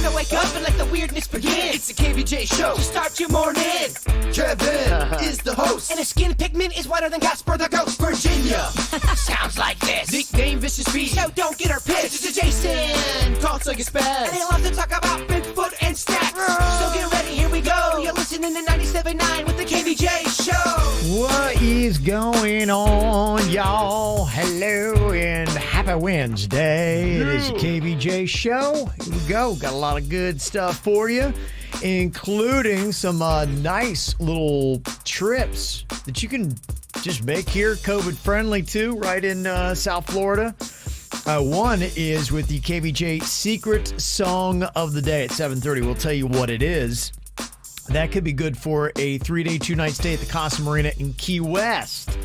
So wake up and let the weirdness begin. It's the KVJ show to start your morning. Kevin is the host, and his skin pigment is whiter than Casper the Ghost. Virginia sounds like this. Nickname Vicious Bee, so don't get her pissed. It's Jason, talks like a spaz, and he loves to talk about Bigfoot and stacks. So get ready, here we go. You're listening to 97.9 with the KVJ show. What is going on, y'all? Hello and happy Wednesday. It is the KVJ show. Here we go. Got a lot of good stuff for you, including some nice little trips that you can just make here, COVID friendly too, right in South Florida. One is with the KVJ Secret Song of the Day at 7:30. We'll tell you what it is. That could be good for a 3-day, 2-night stay at the Casa Marina in Key West.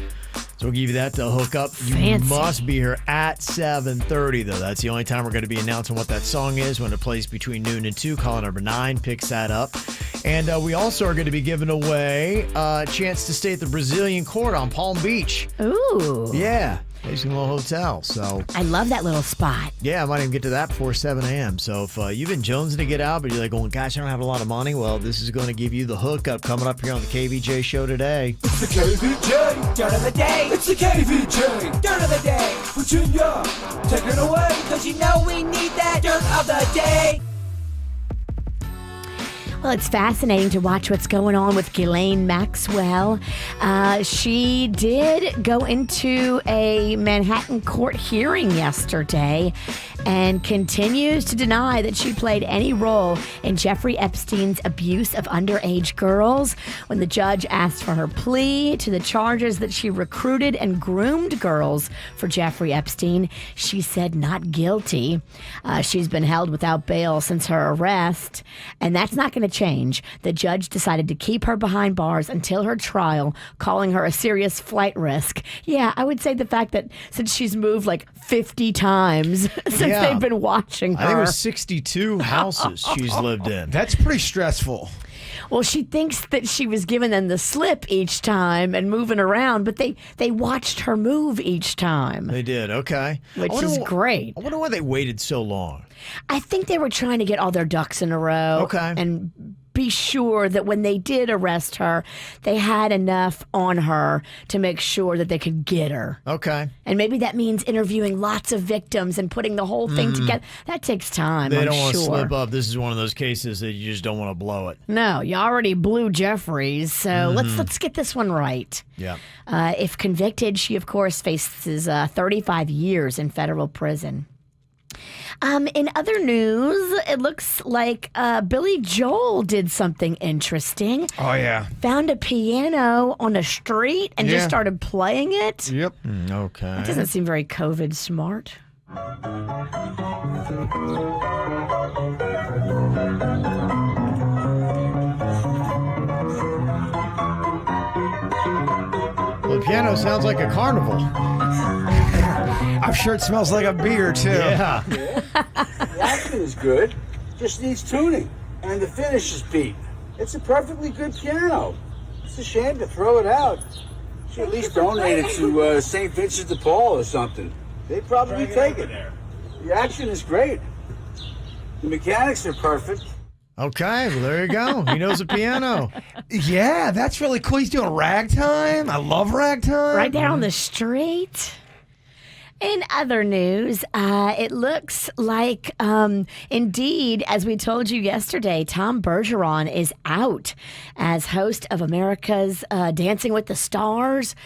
So we'll give you that to hook up. You must be here at 7:30, though. That's the only time we're going to be announcing what that song is. When it plays between noon and 2, caller number 9 picks that up. And we also are going to be giving away a chance to stay at the Brazilian Court on Palm Beach. Ooh. Yeah. It's a little hotel, so. I love that little spot. Yeah, I might even get to that before 7 a.m. So if you've been jonesing to get out, but you're like going, gosh, I don't have a lot of money, well, this is going to give you the hookup coming up here on the KVJ show today. It's the KVJ Dirt of the Day. It's the KVJ Dirt of the Day. Virginia, take it away, because you know we need that Dirt of the Day. Well, it's fascinating to watch what's going on with Ghislaine Maxwell. She did go into a Manhattan court hearing yesterday and continues to deny that she played any role in Jeffrey Epstein's abuse of underage girls. When the judge asked for her plea to the charges that she recruited and groomed girls for Jeffrey Epstein, she said not guilty. She's been held without bail since her arrest, and that's not going to change. The judge decided to keep her behind bars until her trial, calling her a serious flight risk. Yeah, I would say the fact that since she's moved like 50 times since they've been watching her. I think it was 62 houses she's lived in. That's pretty stressful. Well, she thinks that she was giving them the slip each time and moving around, but they watched her move each time. They did, okay. Which is great. I wonder why they waited so long. I think they were trying to get all their ducks in a row. Okay. And be sure that when they did arrest her, they had enough on her to make sure that they could get her. Okay. And maybe that means interviewing lots of victims and putting the whole thing together. That takes time, They I'm don't want to sure. slip up. This is one of those cases that you just don't want to blow it. No, you already blew Jeffries, so let's get this one right. Yeah. If convicted, she, of course, faces 35 years in federal prison. In other news, it looks like Billy Joel did something interesting. Oh, yeah. Found a piano on a street and just started playing it. Yep. Okay. That doesn't seem very COVID smart. Well, the piano sounds like a carnival. I'm sure it smells like a beer, too. Yeah. The action is good, just needs tuning, and the finish is beat. It's a perfectly good piano. It's a shame to throw it out. Should at least donate it to St. Vincent de Paul or something. They'd probably take it. The action is great. The mechanics are perfect. Okay, well, there you go. He knows a piano. Yeah, that's really cool. He's doing ragtime. I love ragtime. Right there on the street. In other news, it looks like, indeed, as we told you yesterday, Tom Bergeron is out as host of America's Dancing with the Stars.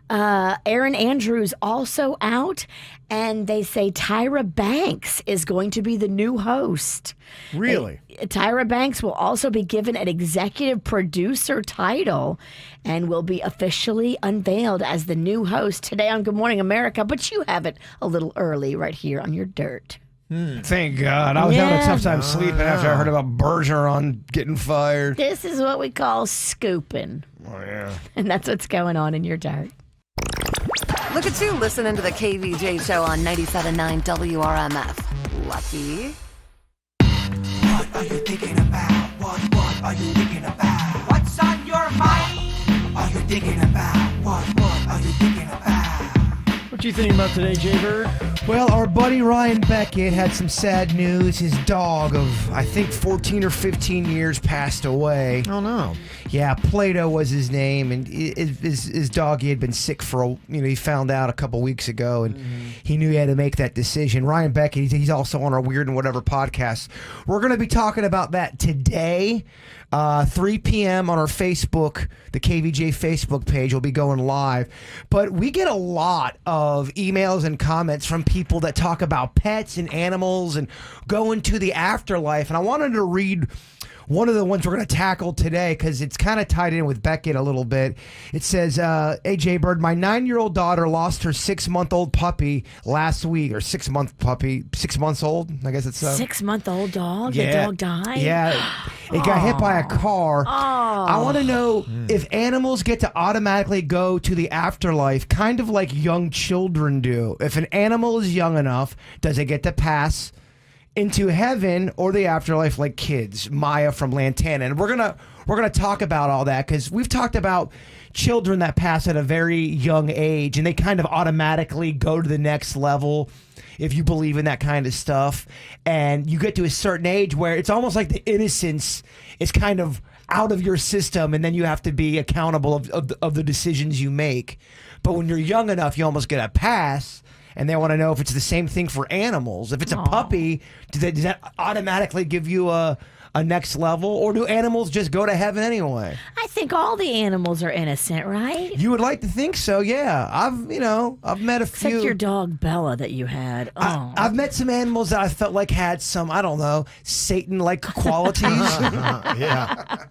Aaron Andrews also out, and they say Tyra Banks is going to be the new host. Really? Tyra Banks will also be given an executive producer title and will be officially unveiled as the new host today on Good Morning America, but you have it a little early right here on your dirt. Thank God. I was having a tough time sleeping after I heard about Bergeron getting fired. This is what we call scooping. Oh, yeah. And that's what's going on in your dirt. Look at you listening to the KVJ show on 97.9 WRMF. Lucky. What are you thinking about? What are you thinking about? What's on your mind? Are you thinking about? What are you thinking about? What you thinking about today, Jay Bird? Well, our buddy Ryan Beckett had some sad news. His dog of, I think, 14 or 15 years passed away. Oh, no. Yeah, Plato was his name, and his dog, he had been sick for, he found out a couple weeks ago, and he knew he had to make that decision. Ryan Beckett, he's also on our Weird and Whatever podcast. We're going to be talking about that today, 3 p.m. on our Facebook, the KVJ Facebook page. We'll be going live. But we get a lot of emails and comments from people that talk about pets and animals and going to the afterlife, and I wanted to read one of the ones we're going to tackle today because it's kind of tied in with Beckett a little bit. It says, hey, Jay Bird, my 9-year-old daughter lost her 6-month-old puppy last week, or 6-month puppy, 6 months old. I guess it's 6-month-old dog? Yeah. The dog died? Yeah. It got hit by a car. I want to know if animals get to automatically go to the afterlife, kind of like young children do. If an animal is young enough, does it get to pass into heaven or the afterlife like kids? Maya from Lantana. And we're gonna talk about all that because we've talked about children that pass at a very young age and they kind of automatically go to the next level if you believe in that kind of stuff. And you get to a certain age where it's almost like the innocence is kind of out of your system, and then you have to be accountable of the decisions you make. But when you're young enough, you almost get a pass. And they want to know if it's the same thing for animals. If it's a puppy, does that automatically give you a next level? Or do animals just go to heaven anyway? I think all the animals are innocent, right? You would like to think so, yeah. I've met a few. Except your dog Bella that you had. Oh. I've met some animals that I felt like had some, I don't know, Satan-like qualities. Yeah.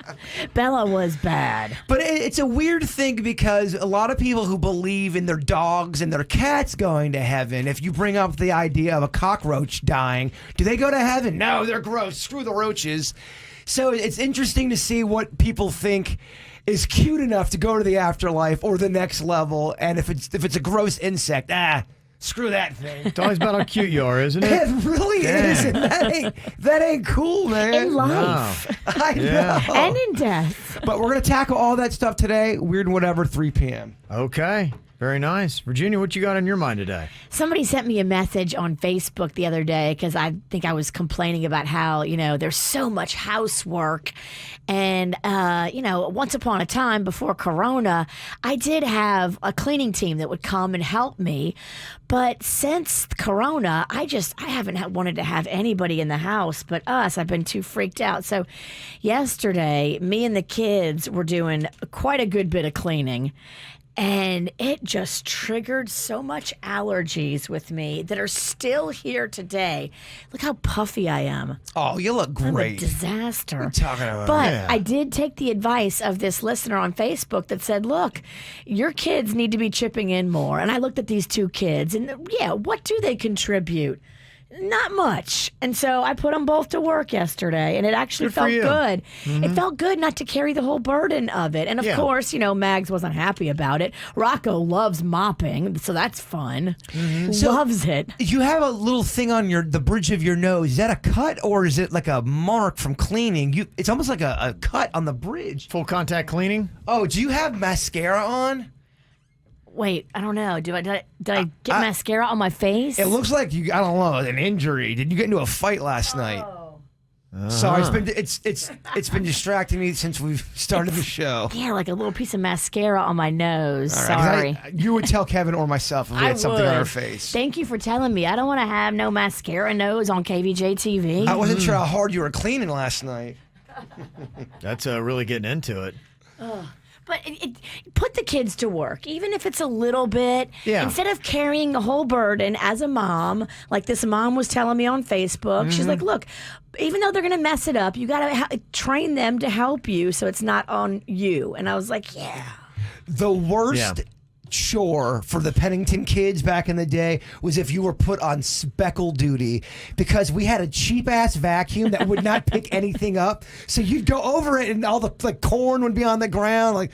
Bella was bad. But it's a weird thing because a lot of people who believe in their dogs and their cats going to heaven, if you bring up the idea of a cockroach dying, do they go to heaven? No, they're gross. Screw the roaches. So it's interesting to see what people think is cute enough to go to the afterlife or the next level, and if it's a gross insect, screw that thing. It's always about how cute you are, isn't it? It really is, and that ain't cool, man. In life. No. I know. And in death. But we're going to tackle all that stuff today. Weird and Whatever, 3 p.m. Okay. Very nice. Virginia, what you got on your mind today? Somebody sent me a message on Facebook the other day because I think I was complaining about how, there's so much housework. And, once upon a time before Corona, I did have a cleaning team that would come and help me. But since Corona, I haven't wanted to have anybody in the house but us. I've been too freaked out. So yesterday, me and the kids were doing quite a good bit of cleaning. And it just triggered so much allergies with me that are still here today. Look how puffy I am. Oh, you look I'm a great. disaster. What are you talking about? But I did take the advice of this listener on Facebook that said, look, your kids need to be chipping in more. And I looked at these 2 kids and what do they contribute? Not much. And so I put them both to work yesterday, and it actually felt good. Mm-hmm. It felt good not to carry the whole burden of it. And of course, Mags wasn't happy about it. Rocco loves mopping, so that's fun. Mm-hmm. Loves it. You have a little thing on the bridge of your nose. Is that a cut, or is it like a mark from cleaning? It's almost like a cut on the bridge. Full contact cleaning? Oh, do you have mascara on? Wait, I don't know. Did I get mascara on my face? It looks like I don't know, an injury. Did you get into a fight last night? Sorry, it's been distracting me since we've started the show. Yeah, like a little piece of mascara on my nose. Right, sorry. You would tell Kevin or myself if we had something on our face. Thank you for telling me. I don't want to have no mascara nose on KVJ TV. I wasn't sure how hard you were cleaning last night. That's really getting into it. But put the kids to work, even if it's a little bit. Yeah. Instead of carrying the whole burden as a mom, like this mom was telling me on Facebook, she's like, look, even though they're going to mess it up, you got to train them to help you so it's not on you. And I was like, yeah. The worst chore for the Pennington kids back in the day was if you were put on speckle duty, because we had a cheap ass vacuum that would not pick anything up, so you'd go over it and all the corn would be on the ground,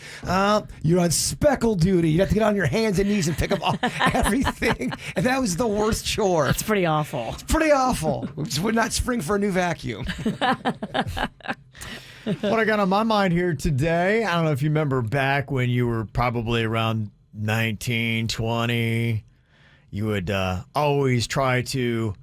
you're on speckle duty. You'd have to get on your hands and knees and pick up everything, and that was the worst chore. It's pretty awful. It's pretty awful. We just would not spring for a new vacuum. What I got on my mind here today, I don't know if you remember back when you were probably around 19, 20, you would always try to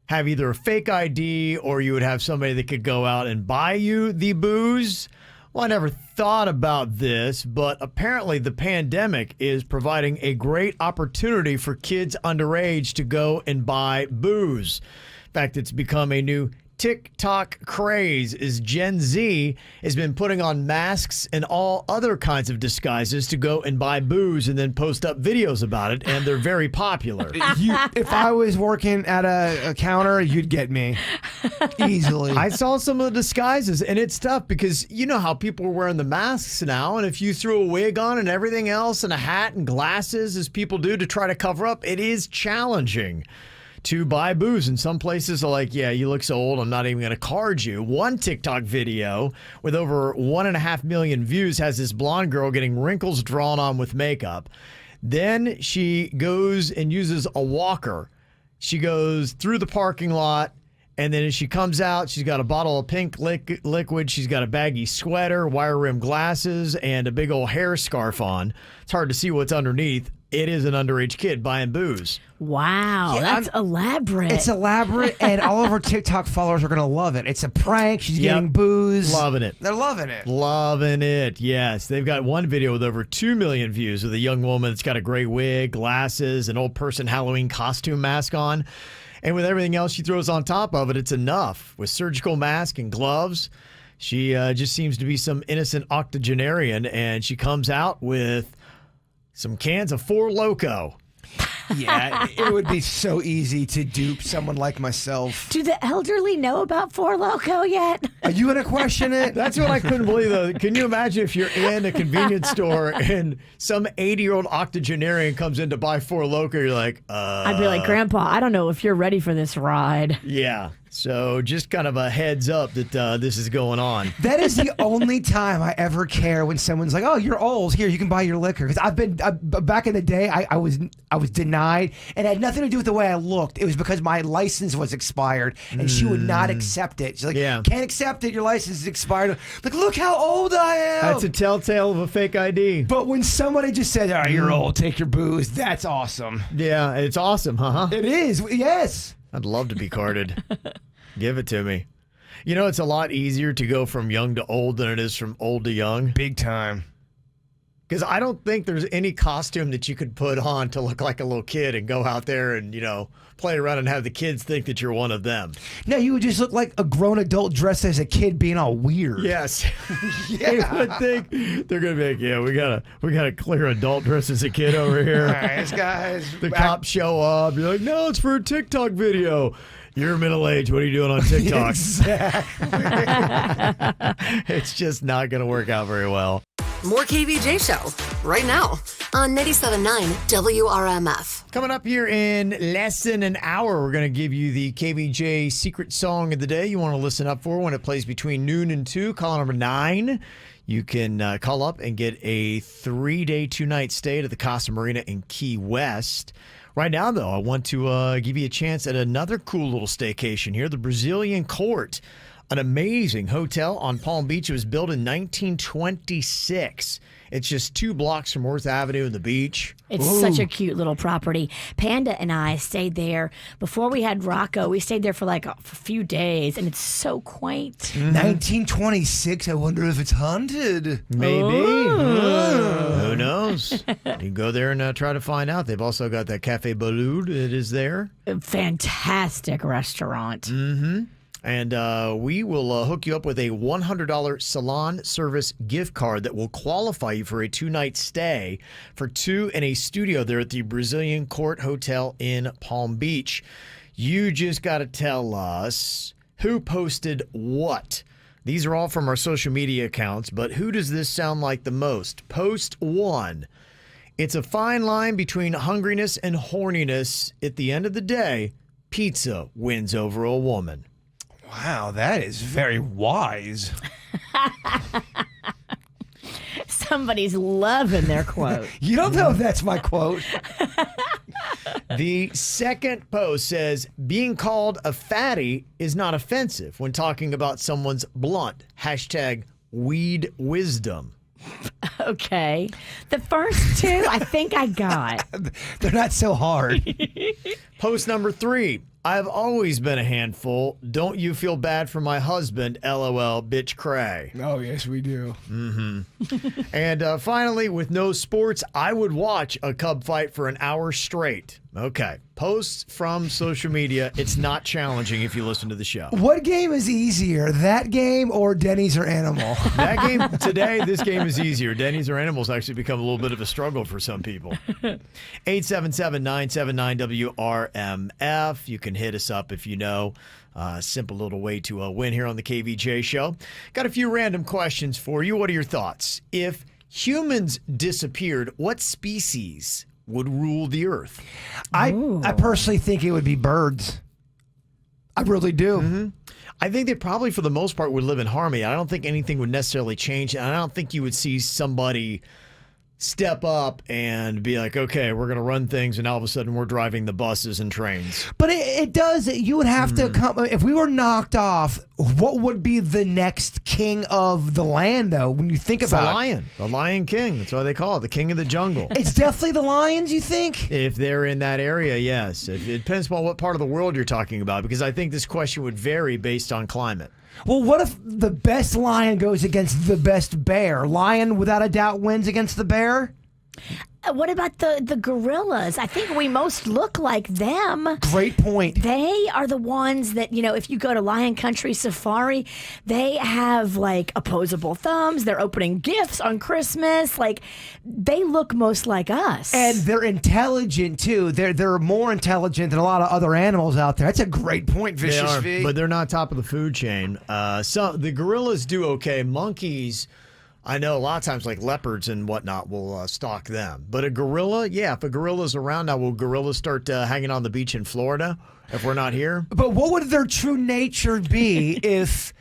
have either a fake ID or you would have somebody that could go out and buy you the booze. Well, I never thought about this, but apparently the pandemic is providing a great opportunity for kids underage to go and buy booze. In fact, it's become a new TikTok craze as Gen Z has been putting on masks and all other kinds of disguises to go and buy booze and then post up videos about it, and they're very popular. If I was working at a counter, you'd get me easily. I saw some of the disguises, and it's tough because you know how people are wearing the masks now, and if you threw a wig on and everything else and a hat and glasses as people do to try to cover up, it is challenging to buy booze. And some places are like, yeah, you look so old, I'm not even going to card you. One TikTok video with over 1.5 million views has this blonde girl getting wrinkles drawn on with makeup. Then she goes and uses a walker. She goes through the parking lot, and then as she comes out, she's got a bottle of pink liquid. She's got a baggy sweater, wire rim glasses, and a big old hair scarf on. It's hard to see what's underneath. It is an underage kid buying booze. Wow, that's elaborate. It's elaborate, and all of her TikTok followers are going to love it. It's a prank. She's getting booze. Loving it. They're loving it. Loving it, yes. They've got one video with over 2 million views with a young woman that's got a gray wig, glasses, an old person Halloween costume mask on. And with everything else she throws on top of it, it's enough. With surgical mask and gloves, she just seems to be some innocent octogenarian, and she comes out with some cans of Four Loko. Yeah, it would be so easy to dupe someone like myself. Do the elderly know about Four Loko yet? Are you going to question it? That's what I couldn't believe, though. Can you imagine if you're in a convenience store and some 80-year-old octogenarian comes in to buy Four Loko, you're like, I'd be like, Grandpa, I don't know if you're ready for this ride. Yeah. So just kind of a heads up that this is going on. That is the only time I ever care when someone's like, "Oh, you're old. Here, you can buy your liquor." Because back in the day, I was denied, and it had nothing to do with the way I looked. It was because my license was expired, and she would not accept it. She's like, "Can't accept it. Your license is expired." Like, look how old I am. That's a telltale of a fake ID. But when somebody just said, "Oh, you're old. Take your booze," that's awesome. Yeah, it's awesome, huh? It is. Yes. I'd love to be carded. Give it to me. You know, it's a lot easier to go from young to old than it is from old to young. Big time. Because I don't think there's any costume that you could put on to look like a little kid and go out there and, you know, play around and have the kids think that you're one of them. No, you would just look like a grown adult dressed as a kid being all weird. Yes. They would think they're going to be like, yeah, we got a clear adult dressed as a kid over here. All right, this guy's... The cops show up. You're like, no, it's for a TikTok video. You're middle aged. What are you doing on TikTok? Exactly. It's just not going to work out very well. More KVJ Show right now on 97.9 WRMF. Coming up here in less than an hour, we're going to give you the KVJ secret song of the day you want to listen up for when it plays between noon and 2. Call number 9. You can call up and get a 3-day, 2-night stay to the Casa Marina in Key West. Right now, though, I want to give you a chance at another cool little staycation here, the Brazilian Court, an amazing hotel on Palm Beach. It was built in 1926. It's just 2 blocks from Worth Avenue and the beach. It's such a cute little property. Panda and I stayed there before we had Rocco. We stayed there for like a few days, and it's so quaint. 1926. I wonder if it's haunted. Maybe. Who knows? You can go there and try to find out. They've also got that Cafe Balud that is there. A fantastic restaurant. Mm-hmm. And we will hook you up with a $100 salon service gift card that will qualify you for a 2-night stay for 2 in a studio there at the Brazilian Court Hotel in Palm Beach. You just got to tell us who posted what. These are all from our social media accounts, but who does this sound like the most? Post 1. It's a fine line between hungriness and horniness. At the end of the day, pizza wins over a woman. Wow, that is very wise. Somebody's loving their quote. You don't know if that's my quote. The second post says, being called a fatty is not offensive when talking about someone's blunt. #weed wisdom. Okay. The first two, I think I got. They're not so hard. Post number 3. I've always been a handful. Don't you feel bad for my husband? LOL, bitch cray. Oh, yes, we do. And finally, with no sports, I would watch a Cub fight for an hour straight. Okay. Posts from social media. It's not challenging if you listen to the show. What game is easier, that game or Denny's or Animal? That game today, this game is easier. Denny's or Animals actually become a little bit of a struggle for some people. 877-979-WRMF. You can hit us up if you know. Simple little way to win here on the KVJ show. Got a few random questions for you. What are your thoughts? If humans disappeared, what species would rule the earth? I personally think it would be birds. I really do. I think they probably, for the most part, would live in harmony. I don't think anything would necessarily change. And I don't think you would see somebody step up and be like, okay, we're going to run things, and all of a sudden we're driving the buses and trains. But it does. You would have to come. If we were knocked off, what would be the next king of the land, though, when you think It's about the it? lion. The Lion King. That's why they call it the King of the Jungle. It's definitely the lions, you think? If they're in that area, yes. It depends upon what part of the world you're talking about, because I think this question would vary based on climate. Well, what if the best lion goes against the best bear? Lion, without a doubt, wins against the bear? What about the gorillas? I think we most look like them. Great point. They are the ones that, if you go to Lion Country Safari, they have like opposable thumbs. They're opening gifts on Christmas. Like, they look most like us. And they're intelligent, too. They're more intelligent than a lot of other animals out there. That's a great point, They Vicious are, V. but they're not top of the food chain. The gorillas do okay. Monkeys, I know a lot of times, like leopards and whatnot, will stalk them. But a gorilla, if a gorilla's around now, will gorillas start hanging on the beach in Florida if we're not here? But what would their true nature be if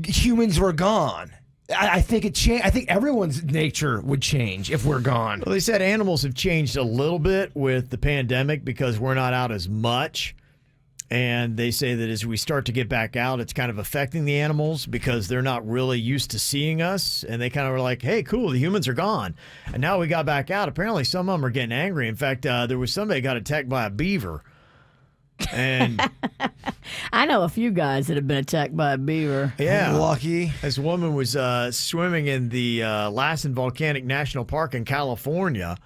humans were gone? I think I think everyone's nature would change if we're gone. Well, they said animals have changed a little bit with the pandemic because we're not out as much. And they say that as we start to get back out, it's kind of affecting the animals because they're not really used to seeing us. And they kind of were like, hey, cool, the humans are gone. And now we got back out. Apparently, some of them are getting angry. In fact, there was somebody got attacked by a beaver. And I know a few guys that have been attacked by a beaver. yeah, Lucky. this woman was swimming in the Lassen Volcanic National Park in California.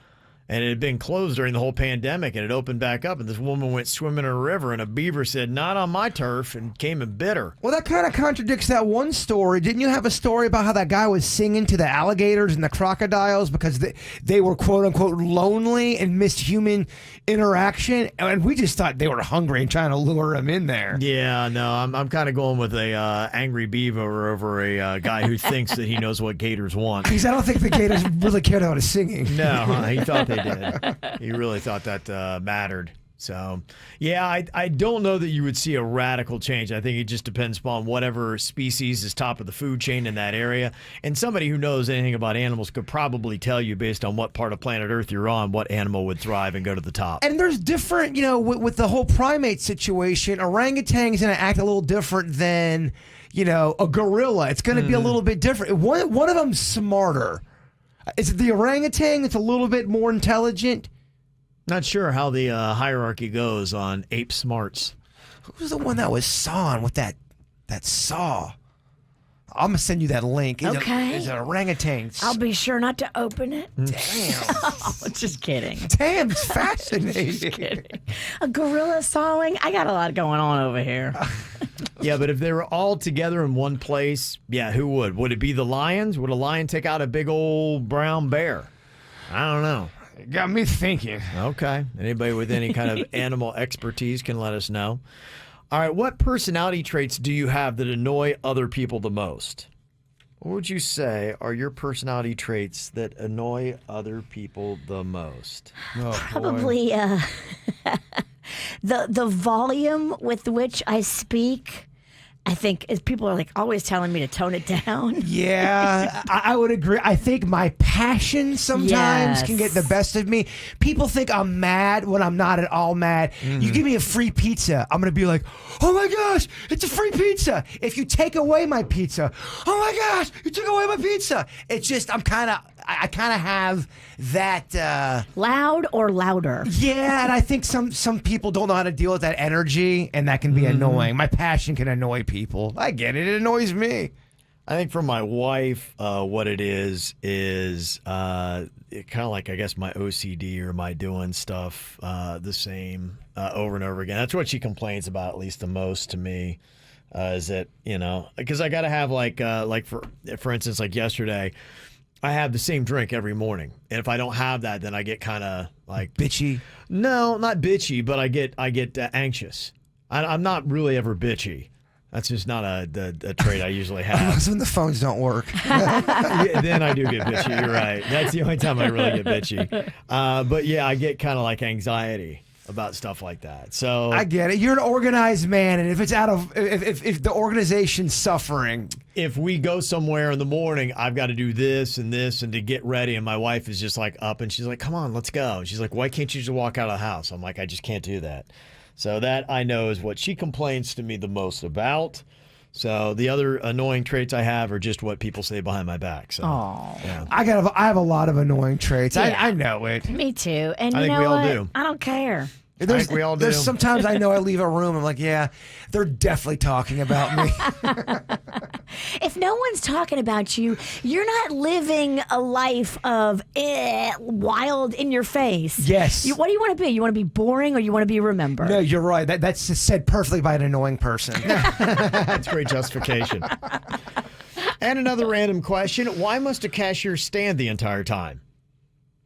And it had been closed during the whole pandemic, and it opened back up. And this woman went swimming in a river, and a beaver said, "Not on my turf," and came and bit her. Well, that kind of contradicts that one story. Didn't you have a story about how that guy was singing to the alligators and the crocodiles because they were quote unquote lonely and missed human interaction? And we just thought they were hungry and trying to lure him in there. Yeah, no, I'm kind of going with a angry beaver over a guy who thinks that he knows what gators want. Because I don't think the gators really cared about his singing. No, he thought they did. He really thought that mattered. So, yeah, I don't know that you would see a radical change. I think it just depends upon whatever species is top of the food chain in that area. And somebody who knows anything about animals could probably tell you, based on what part of planet Earth you're on, what animal would thrive and go to the top. And there's different, with the whole primate situation, orangutan's going to act a little different than, a gorilla. It's going to be a little bit different. One of them's smarter. Is it the orangutan that's a little bit more intelligent? Not sure how the hierarchy goes on ape smarts. Who's the one that was sawing with that saw? I'm going to send you that link. Okay. It's an orangutan. I'll be sure not to open it. Damn. Oh, just kidding. Damn, it's fascinating. Kidding. A gorilla sawing? I got a lot going on over here. Yeah, but if they were all together in one place, yeah, who would? Would it be the lions? Would a lion take out a big old brown bear? I don't know. It got me thinking. Okay. Anybody with any kind of animal expertise can let us know. All right, what personality traits do you have that annoy other people the most? What would you say are your personality traits that annoy other people the most? Oh, Probably the volume with which I speak. I think people are like always telling me to tone it down. Yeah, I would agree. I think my passion sometimes can get the best of me. People think I'm mad when I'm not at all mad. You give me a free pizza, I'm going to be like, oh my gosh, it's a free pizza. If you take away my pizza, oh my gosh, you took away my pizza. It's just, I kind of have that. Loud or louder? Yeah, and I think some people don't know how to deal with that energy, and that can be annoying. My passion can annoy people. I get it. It annoys me. I think for my wife, what it is kind of like, I guess, my OCD or my doing stuff the same over and over again. That's what she complains about, at least the most to me, is that, because I got to have like for instance, like yesterday, I have the same drink every morning. And if I don't have that, then I get kind of like bitchy. No, not bitchy, but I get anxious. I'm not really ever bitchy. That's just not a trait I usually have. Unless when the phones don't work. Yeah, then I do get bitchy. You're right. That's the only time I really get bitchy. But yeah, I get kind of like anxiety about stuff like that. So I get it. You're an organized man, and if it's if the organization's suffering, if we go somewhere in the morning, I've got to do this and to get ready, and my wife is just like up, and she's like, "Come on, let's go." She's like, "Why can't you just walk out of the house?" I'm like, "I just can't do that." So that I know is what she complains to me the most about. So the other annoying traits I have are just what people say behind my back. So yeah. I have a lot of annoying traits. Yeah. I know it. Me too. And I you think know we all what? do. I don't care. I think we all do. There's sometimes I know I leave a room, I'm like, yeah, they're definitely talking about me. If no one's talking about you, you're not living a life of wild in your face. Yes. What do you want to be? You want to be boring or you want to be remembered? No, you're right. That's said perfectly by an annoying person. That's great justification. And another random question. Why must a cashier stand the entire time?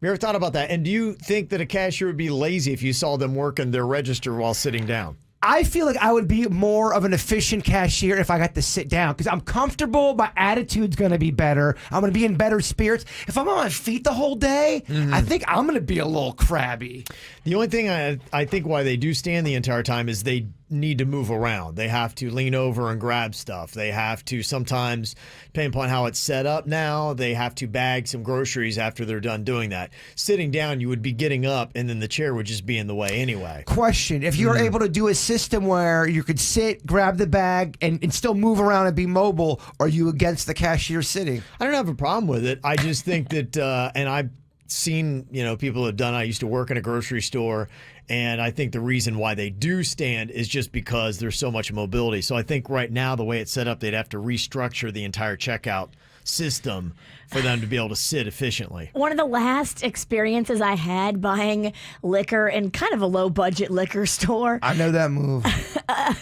You ever thought about that? And do you think that a cashier would be lazy if you saw them working their register while sitting down? I feel like I would be more of an efficient cashier if I got to sit down because I'm comfortable. My attitude's going to be better. I'm going to be in better spirits. If I'm on my feet the whole day, I think I'm going to be a little crabby. The only thing I think why they do stand the entire time is they need to move around. They have to lean over and grab stuff. They have to sometimes, depending upon how it's set up now, they have to bag some groceries after they're done doing that. Sitting down, you would be getting up and then the chair would just be in the way anyway. Question. If you were able to do a system where you could sit, grab the bag, and still move around and be mobile, are you against the cashier sitting? I don't have a problem with it. I just think that, and I've seen, people have done, I used to work in a grocery store, and I think the reason why they do stand is just because there's so much mobility. So I think right now, the way it's set up, they'd have to restructure the entire checkout system for them to be able to sit efficiently. One of the last experiences I had buying liquor in kind of a low-budget liquor store. I know that move.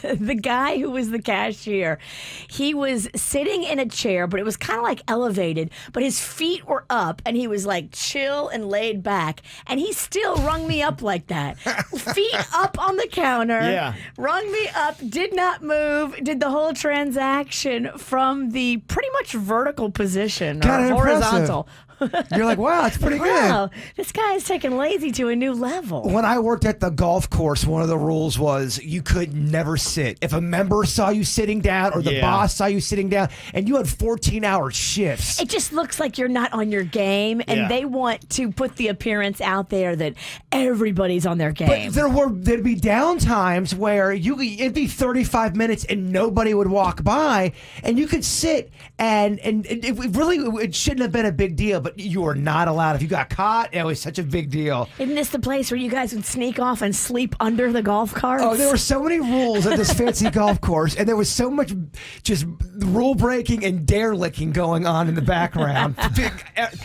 The guy who was the cashier, he was sitting in a chair, but it was kind of like elevated, but his feet were up, and he was like chill and laid back, and he still rung me up like that. Feet up on the counter, Yeah. rung me up, did not move, did the whole transaction from the pretty much vertical position, Kinda or horizontal. You're like, wow, it's pretty good. Wow, this guy is taking lazy to a new level. When I worked at the golf course, one of the rules was you could never sit. If a member saw you sitting down or the boss saw you sitting down, and you had 14-hour shifts. It just looks like you're not on your game, and they want to put the appearance out there that everybody's on their game. But there'd be down times where it'd be 35 minutes and nobody would walk by, and you could sit, and it shouldn't have been a big deal, but you were not allowed. If you got caught, it was such a big deal. Isn't this the place where you guys would sneak off and sleep under the golf carts? Oh, there were so many rules at this fancy golf course, and there was so much just rule breaking and dare licking going on in the background.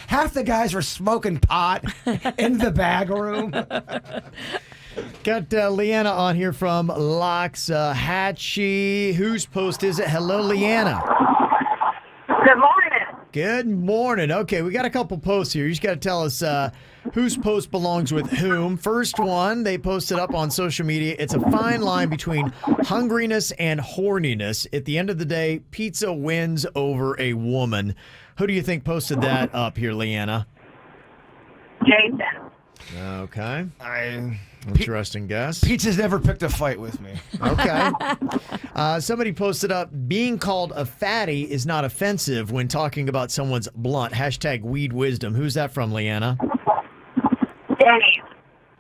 Half the guys were smoking pot in the bag room. Got Leanna on here from Loxahatchee. Whose post is it? Hello, Leanna. Good morning. Good morning. Okay, we got a couple posts here. You just got to tell us whose post belongs with whom. First one, they posted up on social media. It's a fine line between hungriness and horniness. At the end of the day, pizza wins over a woman. Who do you think posted that up here, Leanna? Jason. Okay. Interesting guess. Pizza's never picked a fight with me. Okay. Somebody posted up, being called a fatty is not offensive when talking about someone's blunt. Hashtag weed wisdom. Who's that from, Leanna? Danny.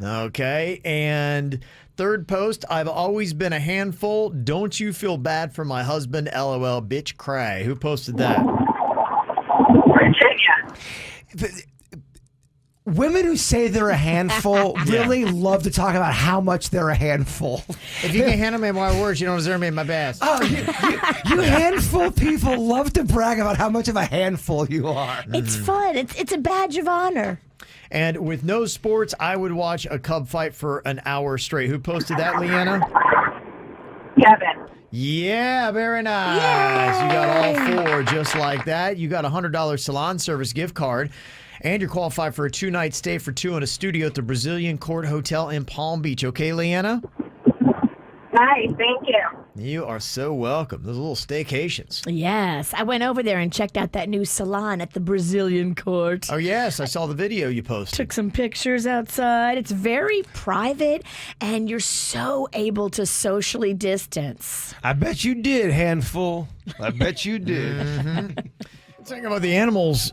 Okay. And third post, I've always been a handful. Don't you feel bad for my husband? LOL, bitch cry. Who posted that? Virginia. Women who say they're a handful really love to talk about how much they're a handful. If you can handle me in my words, you don't deserve me in my best. Oh, you handful people love to brag about how much of a handful you are. It's fun. It's a badge of honor. And with no sports, I would watch a cub fight for an hour straight. Who posted that, Leanna? Kevin. Yeah, very nice. You got all four just like that. You got a $100 salon service gift card. And you're qualified for a 2-night stay for two in a studio at the Brazilian Court Hotel in Palm Beach. Okay, Leanna? Nice, thank you. You are so welcome. Those little staycations. Yes, I went over there and checked out that new salon at the Brazilian Court. Oh, yes. I saw the video you posted. Took some pictures outside. It's very private, and you're so able to socially distance. I bet you did, handful. I bet you did. Talking about the animals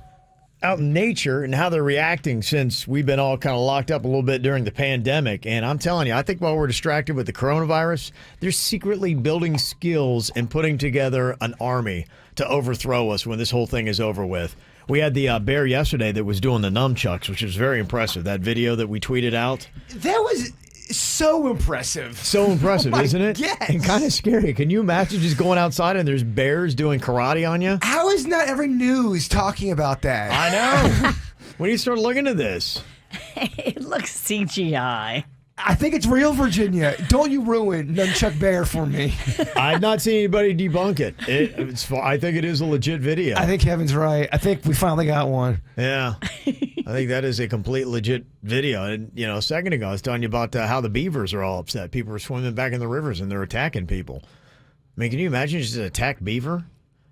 out in nature and how they're reacting since we've been all kind of locked up a little bit during the pandemic. And I'm telling you, I think while we're distracted with the coronavirus, they're secretly building skills and putting together an army to overthrow us when this whole thing is over with. We had the bear yesterday that was doing the nunchucks, which was very impressive. That video that we tweeted out. That was so impressive. So impressive, isn't it? Yes. And kind of scary. Can you imagine just going outside and there's bears doing karate on you? How is not every news talking about that? I know. When you start looking at this. It looks CGI. I think it's real, Virginia. Don't you ruin Nunchuck Bear for me. I've not seen anybody debunk it. I think it is a legit video. I think Kevin's right. I think we finally got one. Yeah. I think that is a complete legit video. And, you know, a second ago, I was telling you about how the beavers are all upset. People are swimming back in the rivers and they're attacking people. I mean, can you imagine just an attacked beaver?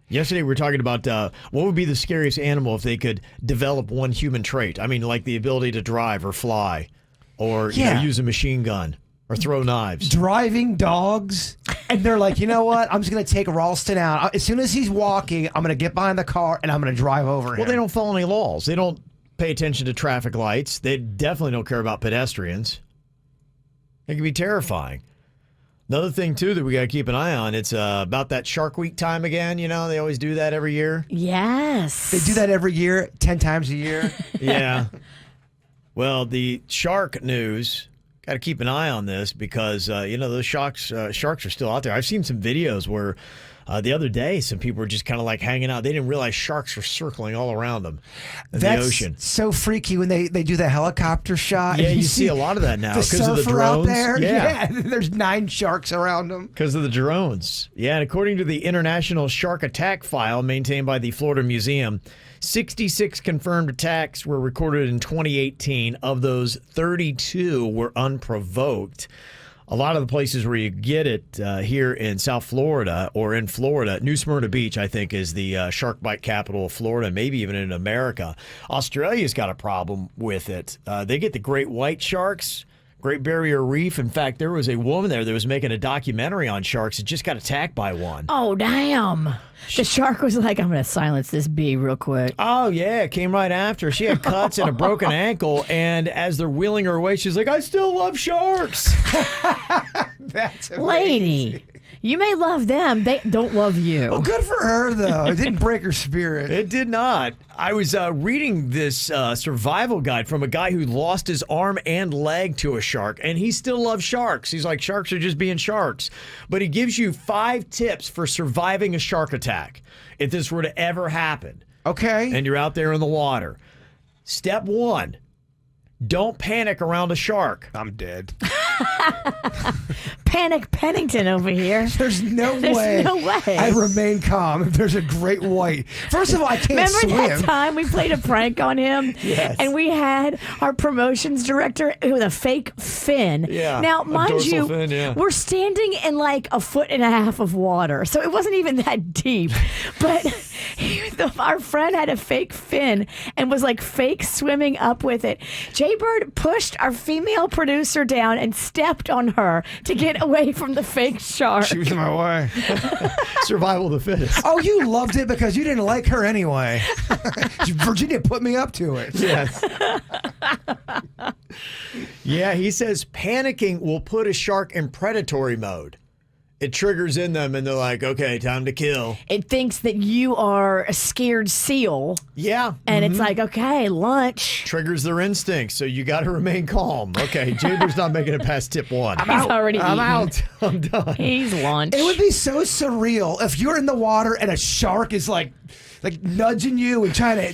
Yesterday, we were talking about what would be the scariest animal if they could develop one human trait. I mean, like the ability to drive or fly or you know, use a machine gun or throw knives. Driving dogs. And they're like, you know what? I'm just going to take Ralston out. As soon as he's walking, I'm going to get behind the car and I'm going to drive over him. Well, they don't follow any laws. They don't pay attention to traffic lights. They definitely don't care about pedestrians. It can be terrifying. Another thing, too, that we got to keep an eye on, it's about that Shark Week time again. You know, they always do that every year. Yes. They do that every year, 10 times a year. Yeah. Well, the shark news, got to keep an eye on this because, you know, those sharks are still out there. I've seen some videos where the other day some people were just kind of like hanging out. They didn't realize sharks were circling all around them in the ocean. That's so freaky when they do the helicopter shot. Yeah, you see a lot of that now the because of the surfer drones. out there. Yeah. There's 9 sharks around them. Because of the drones. Yeah, and according to the International Shark Attack File maintained by the Florida Museum, 66 confirmed attacks were recorded in 2018. Of those, 32 were unprovoked. A lot of the places where you get it here in South Florida or in Florida, New Smyrna Beach, I think, is the shark bite capital of Florida, maybe even in America. Australia's got a problem with it. They get the great white sharks, Great Barrier Reef. In fact, there was a woman there that was making a documentary on sharks and just got attacked by one. Oh, damn. The shark was like, I'm going to silence this bee real quick. Oh, yeah. It came right after. She had cuts and a broken ankle. And as they're wheeling her away, she's like, I still love sharks. That's amazing. Lady, you may love them. They don't love you. Well, good for her, though. It didn't break her spirit. It did not. I was reading this survival guide from a guy who lost his arm and leg to a shark, and he still loves sharks. He's like, sharks are just being sharks. But he gives you 5 tips for surviving a shark attack if this were to ever happen. Okay. And you're out there in the water. Step 1, don't panic around a shark. I'm dead. Panic Pennington over here. There's no way I remain calm if there's a great white. First of all, I can't swim. Remember that time we played a prank on him? Yes. And we had our promotions director with a fake fin. Yeah, Now, a mind dorsal you, fin, yeah. we're standing in like 1.5 feet of water. So it wasn't even that deep. But our friend had a fake fin and was like fake swimming up with it. Jay Bird pushed our female producer down and stepped on her to get away from the fake shark. She was in my way. Survival of the fittest. Oh, you loved it because you didn't like her anyway. Virginia put me up to it. Yes. Yeah, he says panicking will put a shark in predatory mode. it triggers in them and they're like, okay, time to kill. It thinks that you are a scared seal. Yeah. And it's like, okay, lunch. Triggers their instincts, so you got to remain calm. Okay, Jaber's not making it past tip 1. He's already I'm eaten. out. I'm done. He's lunch. It would be so surreal if you're in the water and a shark is like nudging you and trying to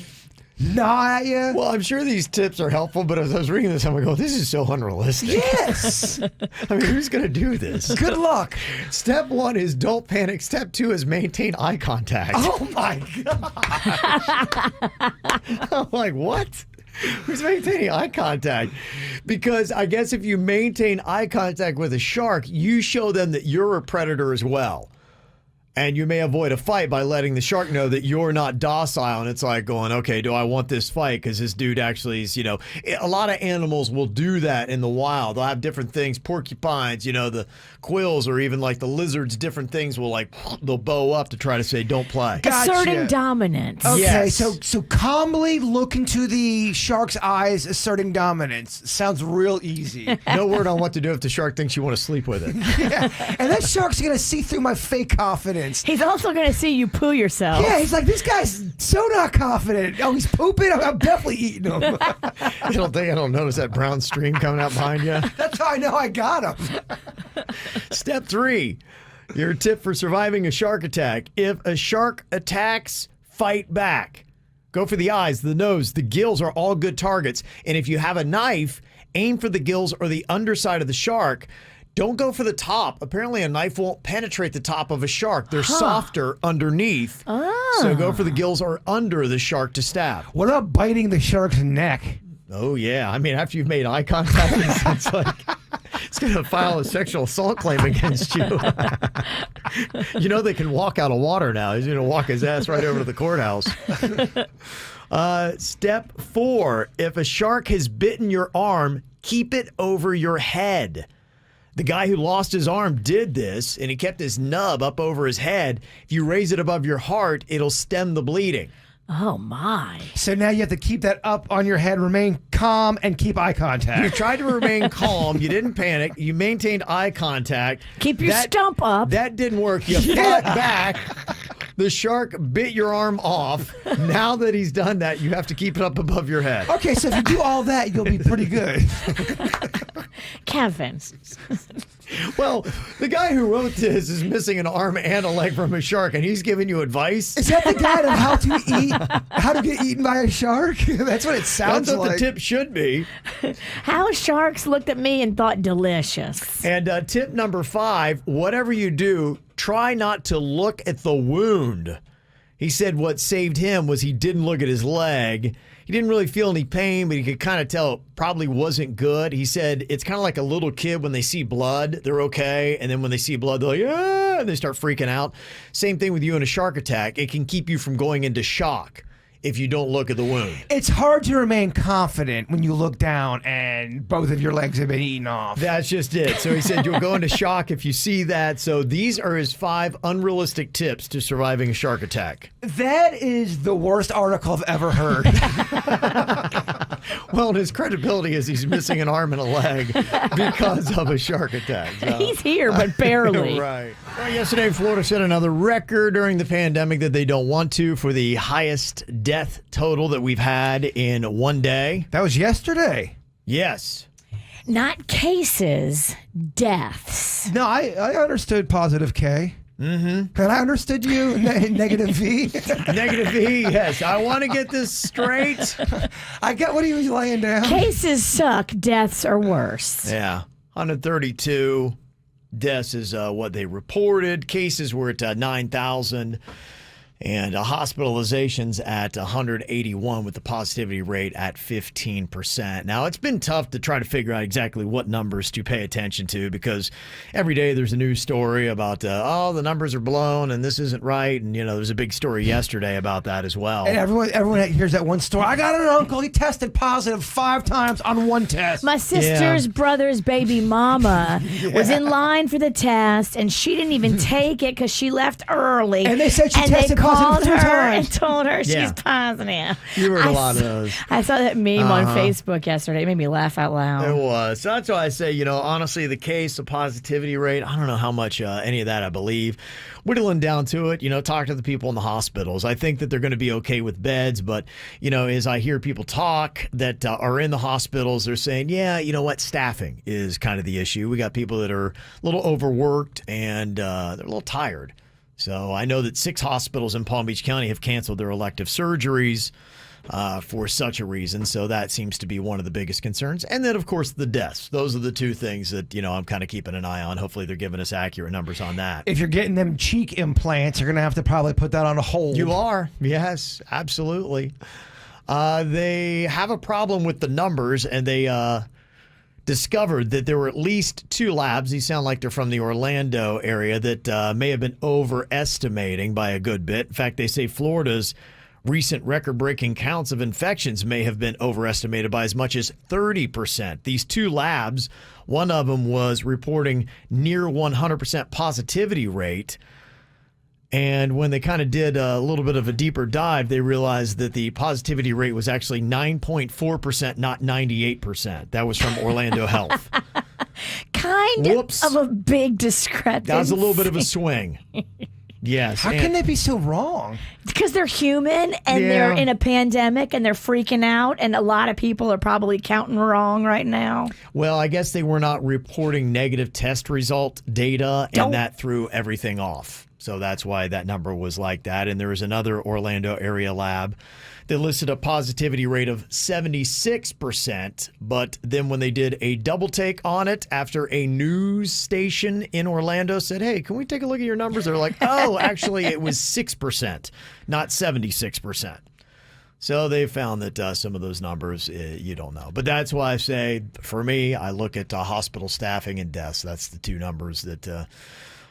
gnaw at you. Well, I'm sure these tips are helpful, but as I was reading this, I'm like, oh, this is so unrealistic. Yes. I mean, who's going to do this? Good luck. Step 1 is don't panic. Step 2 is maintain eye contact. Oh my God. I'm like, what? Who's maintaining eye contact? Because I guess if you maintain eye contact with a shark, you show them that you're a predator as well. And you may avoid a fight by letting the shark know that you're not docile. And it's like going, okay, do I want this fight? Because this dude actually is, a lot of animals will do that in the wild. They'll have different things, porcupines, the quills, or even like the lizards, different things will they'll bow up to try to say, don't play. Asserting dominance. Okay, Yes. so calmly look into the shark's eyes, asserting dominance. Sounds real easy. No word on what to do if the shark thinks you want to sleep with it. Yeah. And that shark's going to see through my fake confidence. He's also going to see you poo yourself. Yeah, he's like, this guy's so not confident. Oh, he's pooping? I'm definitely eating him. You don't think I don't notice that brown stream coming out behind you? That's how I know I got him. Step 3, your tip for surviving a shark attack. If a shark attacks, fight back. Go for the eyes, the nose, the gills are all good targets. And if you have a knife, aim for the gills or the underside of the shark. Don't go for the top. Apparently a knife won't penetrate the top of a shark. They're softer underneath. So go for the gills or under the shark to stab. What about biting the shark's neck? Oh, yeah. I mean, after you've made eye contact, it's like it's going to file a sexual assault claim against you. They can walk out of water now. He's going to walk his ass right over to the courthouse. Step 4, if a shark has bitten your arm, keep it over your head. The guy who lost his arm did this, and he kept his nub up over his head. If you raise it above your heart, it'll stem the bleeding. Oh, my. So now you have to keep that up on your head, remain calm, and keep eye You contact. tried to remain calm. You didn't panic. You maintained eye contact. Keep your stump up. That didn't work. You fought back. The shark bit your arm off. Now that he's done that, you have to keep it up above your head. Okay, so if you do all that, you'll be pretty good. Kevin. Well, the guy who wrote this is missing an arm and a leg from a shark, and he's giving you advice. Is that the guide on how to get eaten by a shark? That's what it sounds That's what like. the tip should be. How sharks looked at me and thought delicious. And tip number 5, whatever you do, try not to look at the wound. He said what saved him was he didn't look at his leg. He didn't really feel any pain, but he could kind of tell it probably wasn't good. He said it's kind of like a little kid when they see blood, they're okay. And then when they see blood, they're like, ah, and they start freaking out. Same thing with you in a shark attack. It can keep you from going into shock if you don't look at the wound. It's hard to remain confident when you look down and both of your legs have been eaten off. That's just it. So he said you'll go into shock if you see that. So these are his 5 unrealistic tips to surviving a shark attack. That is the worst article I've ever heard. Well, his credibility is he's missing an arm and a leg because of a shark attack. So. He's here, but barely. Right. Well, yesterday, Florida set another record during the pandemic that they don't want to for the highest death total that we've had in one day. That was yesterday. Yes. Not cases, deaths. No, I understood positive K. Mm-hmm. And I understood you, negative V. Negative V, yes. I want to get this straight. I get what he was laying down. Cases suck, deaths are worse. Yeah. 132 deaths is what they reported. Cases were at 9,000. And hospitalizations at 181 with the positivity rate at 15%. Now, it's been tough to try to figure out exactly what numbers to pay attention to because every day there's a news story about, the numbers are blown and this isn't right. And, there's a big story yesterday about that as well. And everyone hears that one story. I got an uncle. He tested positive 5 times on one test. My sister's brother's baby mama was in line for the test, and she didn't even take it because she left early. And they said she tested called positive 2 her times. and told her Yeah. she's positive. You heard a I lot of s- those. I saw that meme on Facebook yesterday. It made me laugh out loud. It was. So that's why I say, honestly, the case, the positivity rate, I don't know how much any of that I believe. Whittling down to it, talk to the people in the hospitals. I think that they're going to be okay with beds, but, as I hear people talk that are in the hospitals, they're saying, yeah, you know what, staffing is kind of the issue. We got people that are a little overworked and they're a little tired. So I know that 6 hospitals in Palm Beach County have canceled their elective surgeries for such a reason. So that seems to be one of the biggest concerns. And then, of course, the deaths. Those are the 2 things that, I'm kind of keeping an eye on. Hopefully they're giving us accurate numbers on that. If you're getting them cheek implants, you're going to have to probably put that on a hold. You are. Yes, absolutely. They have a problem with the numbers, and they discovered that there were at least 2 labs. These sound like they're from the Orlando area that may have been overestimating by a good bit. In fact, they say Florida's recent record-breaking counts of infections may have been overestimated by as much as 30%. These 2 labs, one of them was reporting near 100% positivity rate. And when they kind of did a little bit of a deeper dive, they realized that the positivity rate was actually 9.4%, not 98%. That was from Orlando Health. Kind Whoops. of a big discrepancy. That was a little bit of a swing. Yes. How can they be so wrong? Because they're human and they're in a pandemic and they're freaking out, and a lot of people are probably counting wrong right now. Well, I guess they were not reporting negative test result data, and that threw everything off. So that's why that number was like that. And there was another Orlando area lab that listed a positivity rate of 76%. But then when they did a double take on it after a news station in Orlando said, hey, can we take a look at your numbers? They're like, oh, actually, it was 6%, not 76%. So they found that some of those numbers, you don't know. But that's why I say, for me, I look at hospital staffing and deaths. That's the 2 numbers that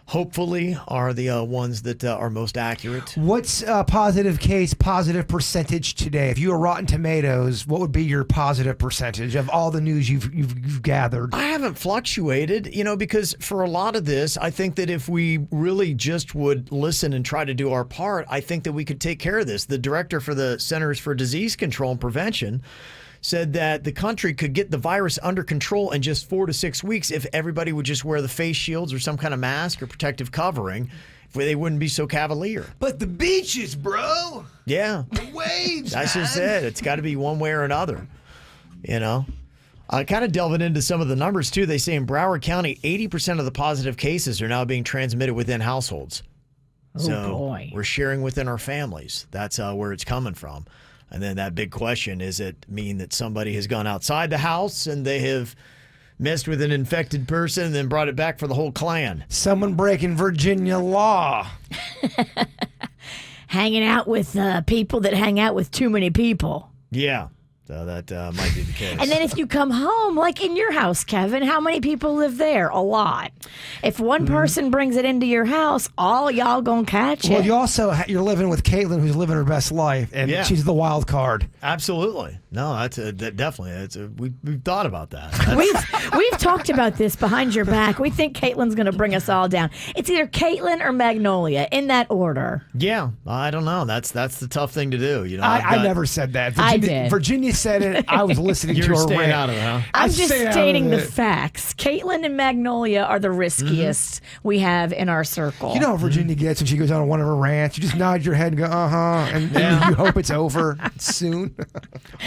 hopefully are the ones that are most accurate. What's a positive case, positive percentage today? If you were Rotten Tomatoes, what would be your positive percentage of all the news you've gathered? I haven't fluctuated, because for a lot of this, I think that if we really just would listen and try to do our part, I think that we could take care of this. The director for the Centers for Disease Control and Prevention said that the country could get the virus under control in just 4 to 6 weeks if everybody would just wear the face shields or some kind of mask or protective covering. They wouldn't be so cavalier. But the beaches, bro. Yeah. The waves, That's just it. It's got to be one way or another, Kind of delving into some of the numbers, too. They say in Broward County, 80% of the positive cases are now being transmitted within households. Boy. We're sharing within our families. That's where it's coming from. And then that big question, is it mean that somebody has gone outside the house and they have messed with an infected person and then brought it back for the whole clan? Someone breaking Virginia law. Hanging out with people that hang out with too many people. Yeah. So that might be the case. And then if you come home, like in your house, Kevin, how many people live there? A lot. If one person brings it into your house, all y'all gonna catch Well, it. you also you're living with Caitlin, who's living her best life, and she's the wild card. Absolutely. No, that's definitely. We've thought about that. We've talked about this behind your back. We think Caitlin's going to bring us all down. It's either Caitlin or Magnolia, in that order. Yeah, I don't know. That's the tough thing to do. I never said that. I did. Virginia said it. I was listening to her. You're staying rant. out of it, huh? I'm just stay out of stating the it. facts. Caitlin and Magnolia are the riskiest we have in our circle. You know how Virginia gets when she goes on one of her rants? You just nod your head and go, uh-huh, and you hope it's over soon.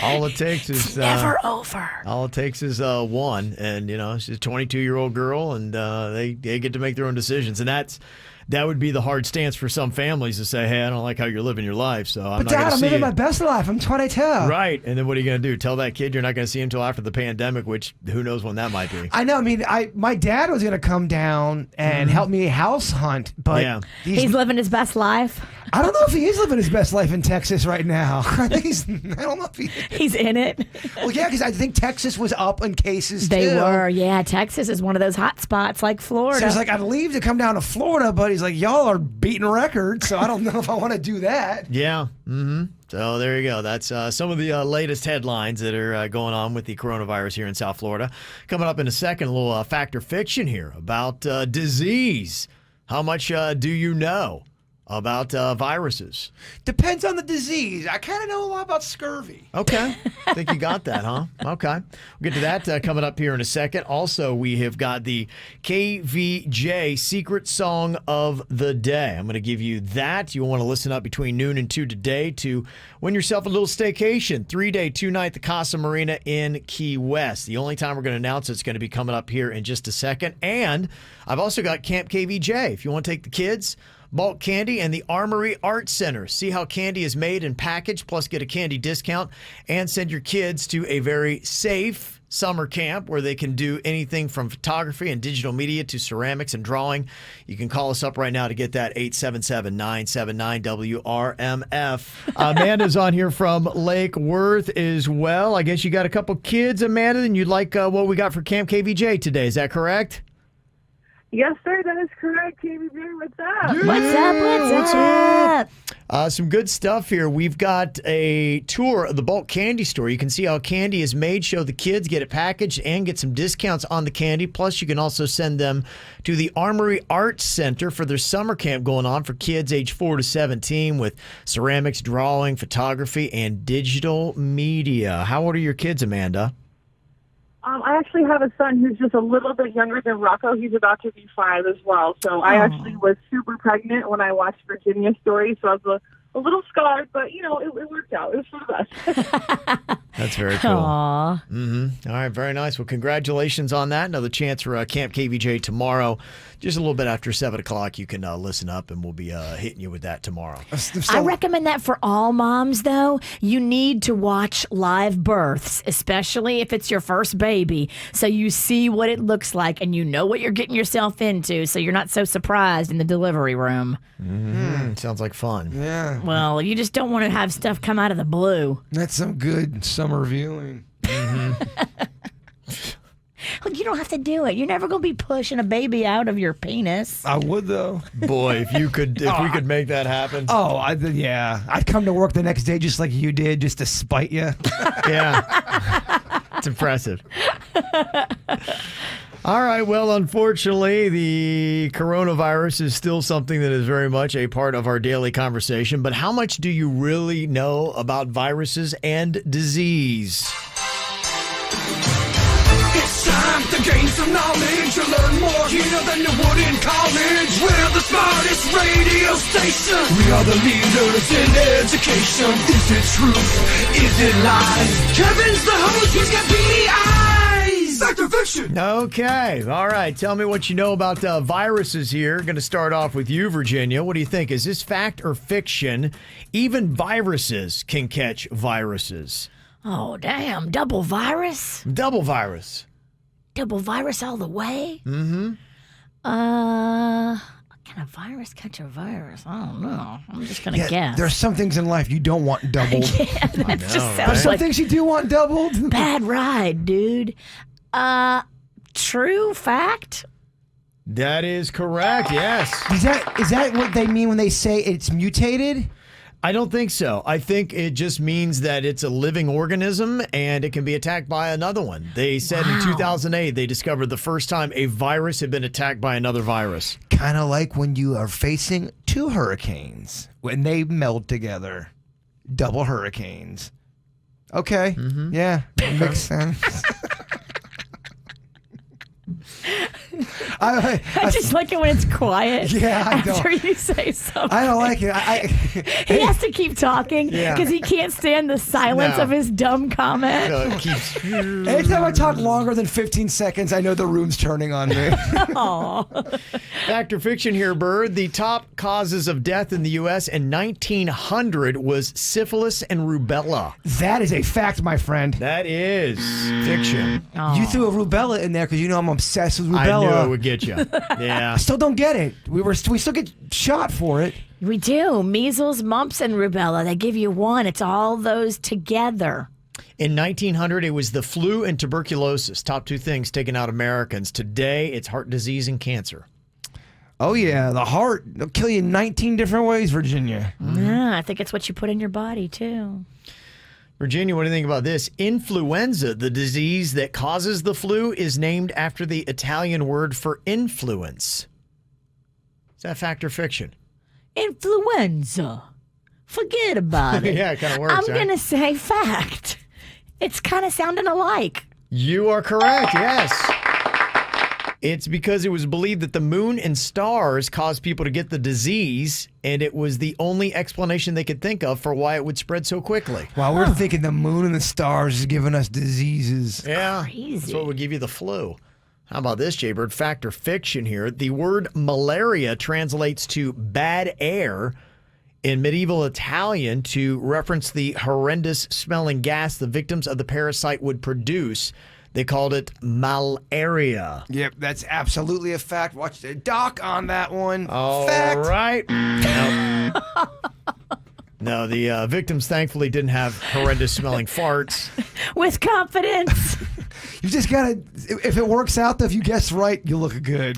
All it takes is never over. All it takes is one, and she's a 22-year-old girl, and they get to make their own decisions, and that would be the hard stance for some families to say, hey, I don't like how you're living your life, so I'm But not Dad, going to I'm see living you. my best life. I'm 22. Right, and then what are you going to do? Tell that kid you're not going to see him until after the pandemic, which who knows when that might be. I know. I mean, my dad was going to come down and help me house hunt, but he's living his best life. I don't know if he is living his best life in Texas right now. I think I don't know if he's in it. Well, yeah, because I think Texas was up in cases They too. were, yeah. Texas is one of those hot spots like Florida. So he's like, I'd leave to come down to Florida, but he's like, y'all are beating records, so I don't know if I want to do that. Yeah. Mm-hmm. So there you go. That's some of the latest headlines that are going on with the coronavirus here in South Florida. Coming up in a second, a little fact or fiction here about disease. How much do you know about viruses? Depends on the disease. I kind of know a lot about scurvy. Okay. I think you got that, huh? Okay. We'll get to that coming up here in a second. Also, we have got the KVJ Secret Song of the Day. I'm going to give you that. You'll want to listen up between noon and 2 today to win yourself a little staycation. 3-day, 2-night at the Casa Marina in Key West. The only time we're going to announce it's going to be coming up here in just a second. And I've also got Camp KVJ. If you want to take the kids, bulk candy, and the Armory Arts Center. See how candy is made and packaged, plus get a candy discount, and send your kids to a very safe summer camp where they can do anything from photography and digital media to ceramics and drawing. You can call us up right now to get that, 877-979-WRMF. Amanda's on here from Lake Worth as well. I guess you got a couple kids, Amanda, and you'd like what we got for Camp KVJ today. Is that correct? Yes, sir, that is correct. KVJ, what's up? What's up? Some good stuff here. We've got a tour of the bulk candy store. You can see how candy is made, show the kids, get it packaged, and get some discounts on the candy. Plus, you can also send them to the Armory Arts Center for their summer camp going on for kids age 4 to 17 with ceramics, drawing, photography, and digital media. How old are your kids, Amanda? I actually have a son who's just a little bit younger than Rocco. He's about to be 5 as well. So I actually was super pregnant when I watched Virginia's story. So I was a little scarred, but, you know, it worked out. It was for the best. That's very cool. Aw. Mm-hmm. All right, very nice. Well, congratulations on that. Another chance for Camp KVJ tomorrow. Just a little bit after 7 o'clock, you can listen up, and we'll be hitting you with that tomorrow. I recommend that for all moms, though. You need to watch live births, especially if it's your first baby, so you see what it looks like and you know what you're getting yourself into, so you're not so surprised in the delivery room. Sounds like fun. Yeah. Well, you just don't want to have stuff come out of the blue. That's some good summer viewing. Look, you don't have to do it. You're never going to be pushing a baby out of your penis. I would, though. Boy, if we could make that happen. Yeah. I'd come to work the next day just like you did, just to spite you. Yeah. It's impressive. All right. Well, unfortunately, the coronavirus is still something that is very much a part of our daily conversation. But how much do you really know about viruses and disease? It's time to gain some knowledge, to learn more here than you would in college. We're the smartest radio station. We are the leaders in education. Is it truth? Is it lies? Kevin's the host, he's got beady eyes. Fact or fiction? Okay. All right. Tell me what you know about viruses here. Going to start off with you, Virginia. What do you think? Is this fact or fiction? Even viruses can catch viruses. Oh, damn. Double virus? Double virus. Double virus all the way? Mm-hmm. Can a virus catch a virus? I don't know. I'm just going to guess. There's some things in life you don't want doubled. Yeah, that just There's sounds some like things you do want doubled. bad ride, dude. True fact? That is correct, yes. Is that what they mean when they say it's mutated? I don't think so. I think it just means that it's a living organism and it can be attacked by another one. They said in 2008 they discovered the first time a virus had been attacked by another virus. Kind of like when you are facing 2 hurricanes when they meld together. Double hurricanes. Okay. Yeah, makes sense. I just like it when it's quiet. Yeah, I after don't. you say something. I don't like it. He has to keep talking because he can't stand the silence of his dumb comment. So it keeps... Anytime I talk longer than 15 seconds, I know the room's turning on me. Fact or fiction here, Bird. The top causes of death in the U.S. in 1900 was syphilis and rubella. That is a fact, my friend. That is fiction. You threw a rubella in there because you know I'm obsessed with rubella. I knew it would get you. Yeah. I still don't get it. We still get shot for it. We do. Measles, mumps, and rubella. They give you one. It's all those together. In 1900, it was the flu and tuberculosis. Top 2 things taking out Americans. Today, it's heart disease and cancer. Oh, yeah. The heart. They'll kill you 19 different ways, Virginia. Yeah, I think it's what you put in your body, too. Virginia, what do you think about this? Influenza, the disease that causes the flu, is named after the Italian word for influence. Is that fact or fiction? Influenza. Forget about it. Yeah, it kind of works. I'm right? going to say fact. It's kind of sounding alike. You are correct, yes. It's because it was believed that the moon and stars caused people to get the disease, and it was the only explanation they could think of for why it would spread so quickly. Wow, we're thinking the moon and the stars is giving us diseases. Yeah, Crazy. that's what would give you the flu. How about this, Jaybird? Fact or fiction here. The word malaria translates to bad air in medieval Italian to reference the horrendous smelling gas the victims of the parasite would produce. They called it malaria. Yep, that's absolutely a fact. Watch the doc on that one. All fact. right. No, the victims thankfully didn't have horrendous smelling farts. With confidence. You just gotta, if it works out, though, if you guess right, you look good.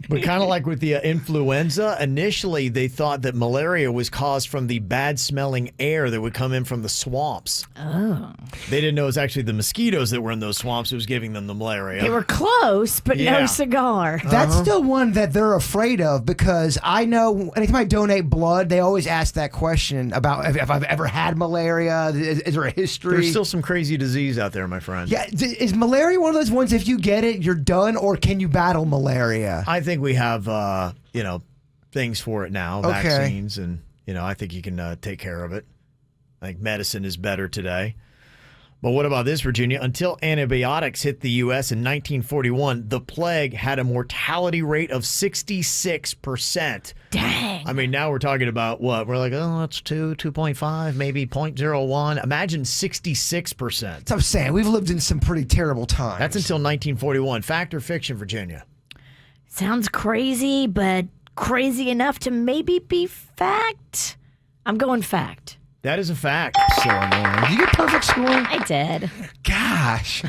But kind of like with the influenza, initially they thought that malaria was caused from the bad smelling air that would come in from the swamps. Oh. They didn't know it was actually the mosquitoes that were in those swamps that was giving them the malaria. They were close, but Yeah. no cigar. That's still one that they're afraid of because I know anytime I donate blood, they always ask that question about if I've ever had malaria. Is there a history? There's still some crazy disease out there, my friend. Yeah, is malaria one of those ones if you get it, you're done, or can you battle malaria? I think we have, things for it now, Okay. vaccines, and, I think you can take care of it. I think medicine is better today. But what about this, Virginia? Until antibiotics hit the U.S. in 1941, the plague had a mortality rate of 66%. Dang. I mean, now we're talking about what? We're like, oh, that's 2.5, maybe 0.01. Imagine 66%. That's what I'm saying. We've lived in some pretty terrible times. That's until 1941. Fact or fiction, Virginia? Sounds crazy, but crazy enough to maybe be fact. I'm going fact. That is a fact. so annoying. Did you get perfect score? I did. Gosh.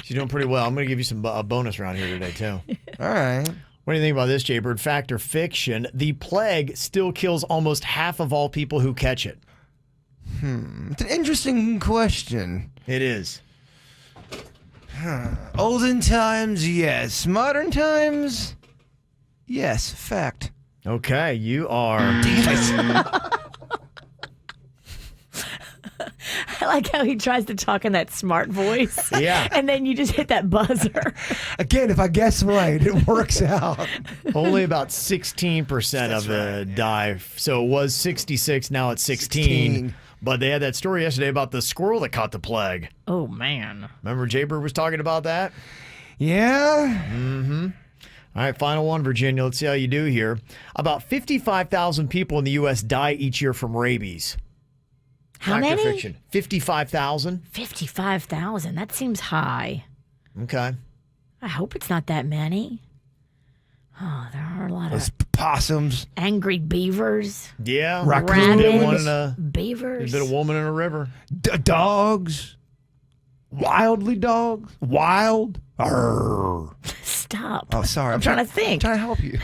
She's doing pretty well. I'm going to give you some a bonus round here today, too. All right. What do you think about this, Jaybird? Fact or fiction? The plague still kills almost half of all people who catch it. It's an interesting question. It is. Olden times, yes. Modern times, yes. Fact. Okay, you are. I like how he tries to talk in that smart voice. Yeah. And then you just hit that buzzer. Again, if I guess right, it works out. Only about 16% of the die. So it was 66, now it's 16. But they had that story yesterday about the squirrel that caught the plague. Oh, man. Remember Jaybird was talking about that? Yeah. Mm-hmm. All right, final one, Virginia. Let's see how you do here. About 55,000 people in the U.S. die each year from rabies. How Fact or many? fiction? 55,000. 55,000. That seems high. Okay. I hope it's not that many. Oh, there are a lot Those of possums. angry beavers, Yeah. Raccoons. Bit one rabbits, in a beavers. bit of woman in a river. Dogs. Wildly dogs. Wild. Arr. Stop. Oh, sorry. I'm trying to think. I'm trying to help you.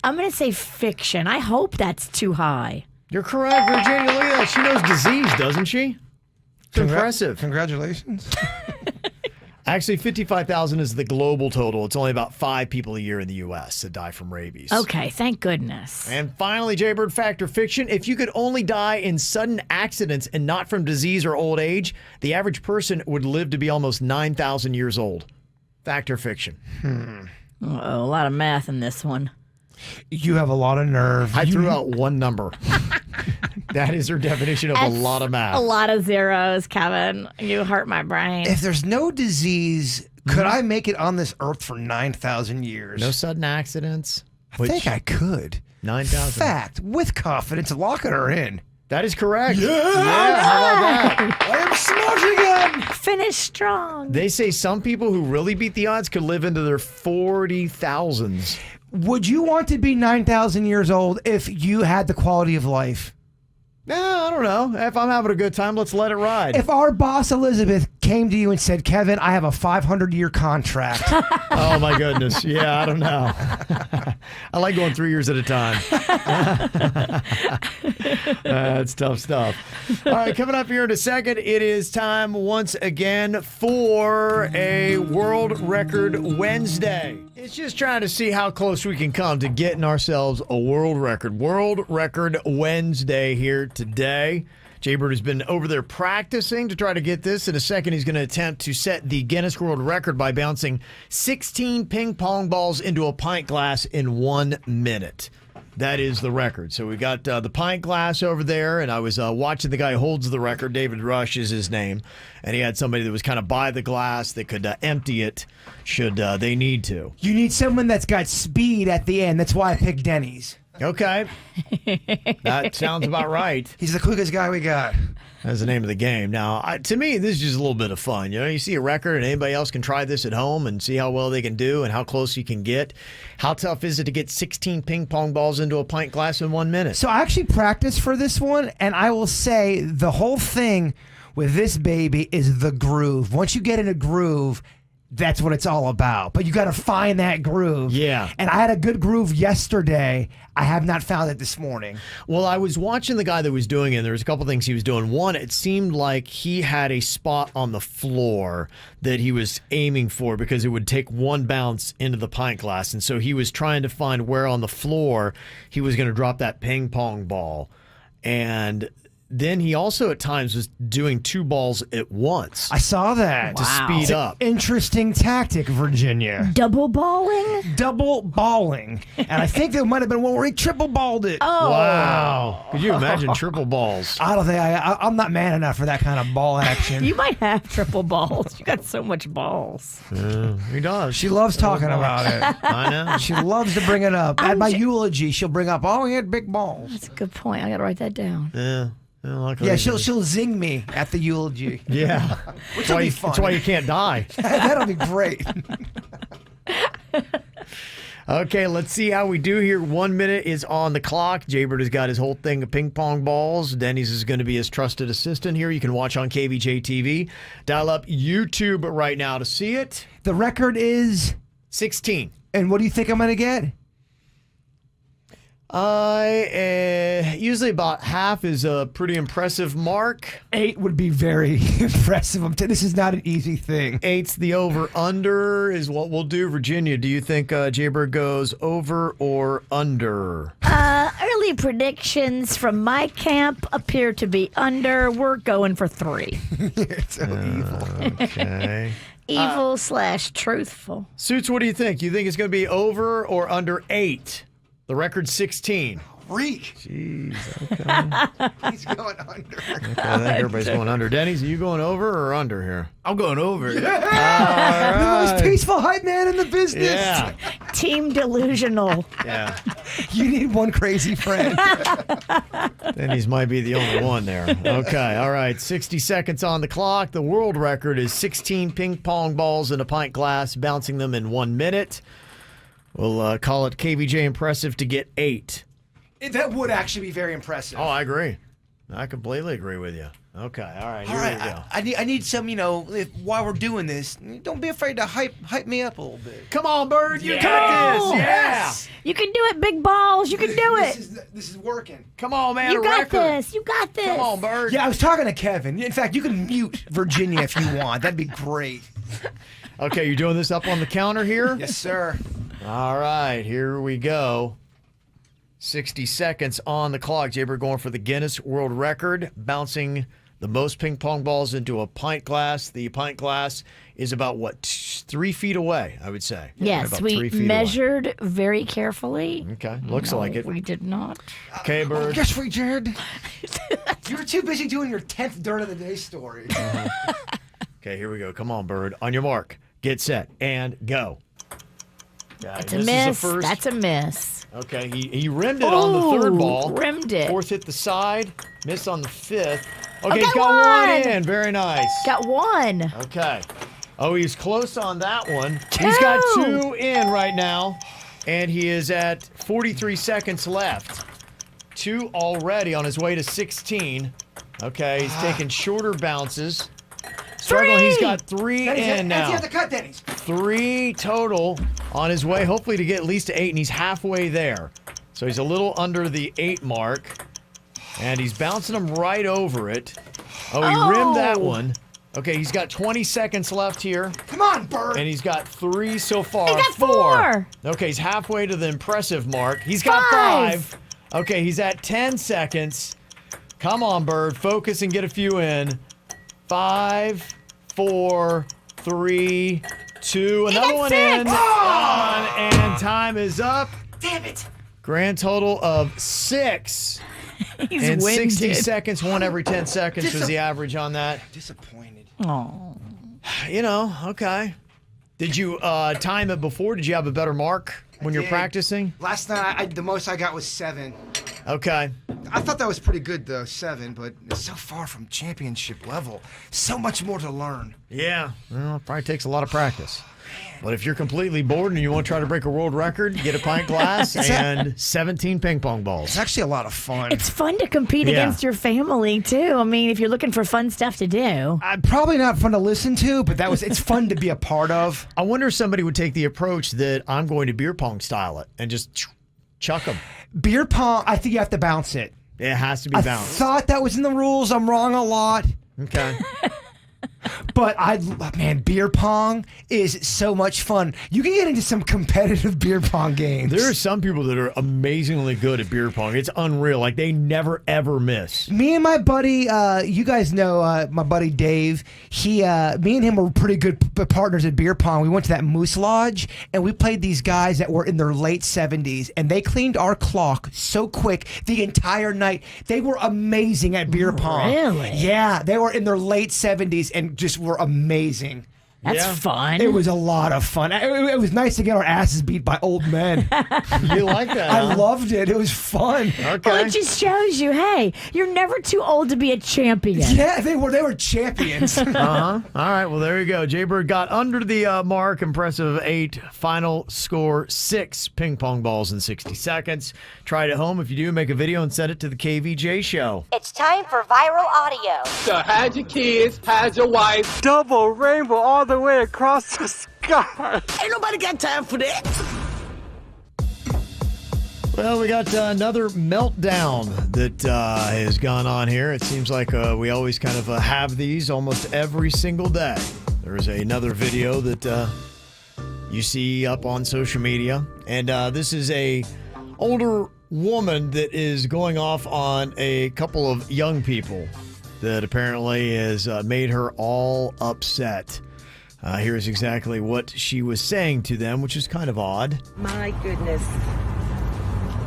I'm going to say fiction. I hope that's too high. You're correct, Virginia. Look at that. She knows disease, doesn't she? It's impressive. Congratulations. Actually, 55,000 is the global total. It's only about 5 people a year in the U.S. that die from rabies. Okay, thank goodness. And finally, Jaybird, fact or fiction? If you could only die in sudden accidents and not from disease or old age, the average person would live to be almost 9,000 years old. Fact or fiction? Uh-oh, a lot of math in this one. You have a lot of nerve. I threw out one number. That is her definition of a lot of math. A lot of zeros, Kevin. You hurt my brain. If there's no disease, could I make it on this earth for 9,000 years? No sudden accidents. I think I could. 9,000. Fact, with confidence, locking her in. That is correct. Yeah, how about that? I am smart again. Finish strong. They say some people who really beat the odds could live into their 40,000s. Would you want to be 9,000 years old if you had the quality of life? No, I don't know. If I'm having a good time, let's let it ride. If our boss Elizabeth came to you and said, Kevin, I have a 500-year contract. Oh, my goodness. Yeah, I don't know. I like going 3 years at a time. That's tough stuff. All right, coming up here in a second, it is time once again for a World Record Wednesday. It's just trying to see how close we can come to getting ourselves a world record. World Record Wednesday here today. Jaybird has been over there practicing to try to get this. In a second, he's going to attempt to set the Guinness World Record by bouncing 16 ping pong balls into a pint glass in 1 minute. That is the record. So we got the pint glass over there, and I was watching the guy who holds the record. David Rush is his name, and he had somebody that was kind of by the glass that could empty it should they need to. You need someone that's got speed at the end. That's why I picked Denny's. Okay. That sounds about right. He's the quickest guy we got. That's the name of the game. Now, to me, this is just a little bit of fun. You know, you see a record and anybody else can try this at home and see how well they can do and how close you can get. How tough is it to get 16 ping pong balls into a pint glass in 1 minute? So I actually practiced for this one, and I will say the whole thing with this baby is the groove. Once you get in a groove, that's what it's all about. But you got to find that groove. Yeah. And I had a good groove yesterday. I have not found it this morning. Well, I was watching the guy that was doing it, and there was a couple things he was doing. One, it seemed like he had a spot on the floor that he was aiming for because it would take one bounce into the pint glass. And so he was trying to find where on the floor he was going to drop that ping pong ball. And then he also at times was doing 2 balls at once. I saw that. To speed up. Interesting tactic, Virginia. Double balling? Double balling. And I think there might have been one where he triple balled it. Oh. Wow. Could you imagine triple balls? I don't think I'm not man enough for that kind of ball action. You might have triple balls. You got so much balls. He does. She loves talking about it. I know. She loves to bring it up. At my eulogy, she'll bring up, oh, he had big balls. That's a good point. I got to write that down. Yeah. Yeah, she'll zing me at the eulogy. Yeah. Which will be fun. That's why you can't die. That'll be great. Okay, let's see how we do here. 1 minute is on the clock. Jaybird has got his whole thing of ping pong balls. Denny's is going to be his trusted assistant here. You can watch on Kvj Tv. Dial up YouTube right now to see it. The record is 16. And what do you think I'm going to get? Usually about half is a pretty impressive mark. 8 would be very impressive. This is not an easy thing. 8's the over-under is what we'll do. Virginia, do you think Jaybird goes over or under? Early predictions from my camp appear to be under. We're going for 3. It's so evil. Okay. Evil/truthful. Suits, what do you think? You think it's going to be over or under 8? The record's 16. Reek. Jeez, okay. He's going under. Okay, I think everybody's going under. Denny's, are you going over or under here? I'm going over. The most peaceful hype man in the business. Yeah. Team delusional. Yeah. You need one crazy friend. Denny's might be the only one there. Okay, all right. 60 seconds on the clock. The world record is 16 ping pong balls in a pint glass, bouncing them in 1 minute. We'll call it KVJ impressive to get 8. That would actually be very impressive. Oh, I agree. I completely agree with you. Okay, all right, here we go. I need some, while we're doing this, don't be afraid to hype me up a little bit. Come on, Bird, you got this. Yeah. You can do it, big balls. You can do it. This is working. Come on, man. You a got record. this. You got this. Come on, Bird. Yeah, I was talking to Kevin. In fact, you can mute Virginia if you want. That'd be great. Okay, you're doing this up on the counter here? Yes, sir. All right, here we go. 60 seconds on the clock. Jaybird going for the Guinness World Record, bouncing the most ping pong balls into a pint glass. The pint glass is about, 3 feet away, I would say. Yes, about we 3 feet measured very carefully. Okay, looks No, like it. We did not. Okay, Bird. Guess we did. You were too busy doing your 10th Dirt of the Day story. Okay, here we go. Come on, Bird. On your mark. Get set and go. That's a miss. That's a miss. Okay, he rimmed it on the third ball. Rimmed it. 4th hit the side. Missed on the 5th. Okay, got got one. one in. Very nice. Got 1. Okay. Oh, he's close on that one. He's got 2 in right now, and he is at 43 seconds left. 2 already on his way to 16. Okay, he's taking shorter bounces. struggling. He's got 3 in now. You have to cut, Denny's. 3 total on his way, hopefully to get at least to 8, and he's halfway there. So he's a little under the 8 mark, and he's bouncing him right over it. Oh, he rimmed that one. Okay, he's got 20 seconds left here. Come on, Bird. And he's got 3 so far. He got 4. Okay, he's halfway to the impressive mark. He's got 5. Okay, he's at 10 seconds. Come on, Bird. Focus and get a few in. 5, 4, 3, 2. Another one in. And time is up. Damn it. Grand total of 6. He's in winded. 60 seconds. 1 every 10 seconds was the average on that. Disappointed. Oh. You know, okay. Did you time it before? Did you have a better mark when you're practicing? Last night, the most I got was 7. Okay. I thought that was pretty good, though, 7, but it's so far from championship level. So much more to learn. Yeah. Well, it probably takes a lot of practice. But if you're completely bored and you want to try to break a world record, get a pint glass and 17 ping pong balls. It's actually a lot of fun. It's fun to compete against your family, too. I mean, if you're looking for fun stuff to do. Probably not fun to listen to, but it's fun to be a part of. I wonder if somebody would take the approach that I'm going to beer pong style it and just chuck them. Beer pong, I think you have to bounce it. It has to be bounced. I thought that was in the rules. I'm wrong a lot. Okay. But man, beer pong is so much fun. You can get into some competitive beer pong games. There are some people that are amazingly good at beer pong. It's unreal. Like, they never, ever miss. Me and my buddy, you guys know my buddy Dave. Me and him were pretty good partners at beer pong. We went to that Moose Lodge, and we played these guys that were in their late 70s, and they cleaned our clock so quick the entire night. They were amazing at beer pong. Really? Yeah, they were in their late 70s and just were amazing. That's fun. It was a lot of fun. It was nice to get our asses beat by old men. You like that? I loved it. It was fun. Okay. Well, it just shows you, hey, you're never too old to be a champion. Yeah, they were champions. All right, well, there you go. Jaybird got under the mark. Impressive 8. Final score 6 ping pong balls in 60 seconds. Try it at home. If you do, make a video and send it to the KVJ show. It's time for viral audio. So hide your kids, hide your wife. Double rainbow all the way across the sky. Ain't nobody got time for that. Well, we got another meltdown that has gone on here. It seems like we always kind of have these almost every single day. There is another video that you see up on social media. And this is a older woman that is going off on a couple of young people that apparently has made her all upset. Here's exactly what she was saying to them, which is kind of odd. My goodness.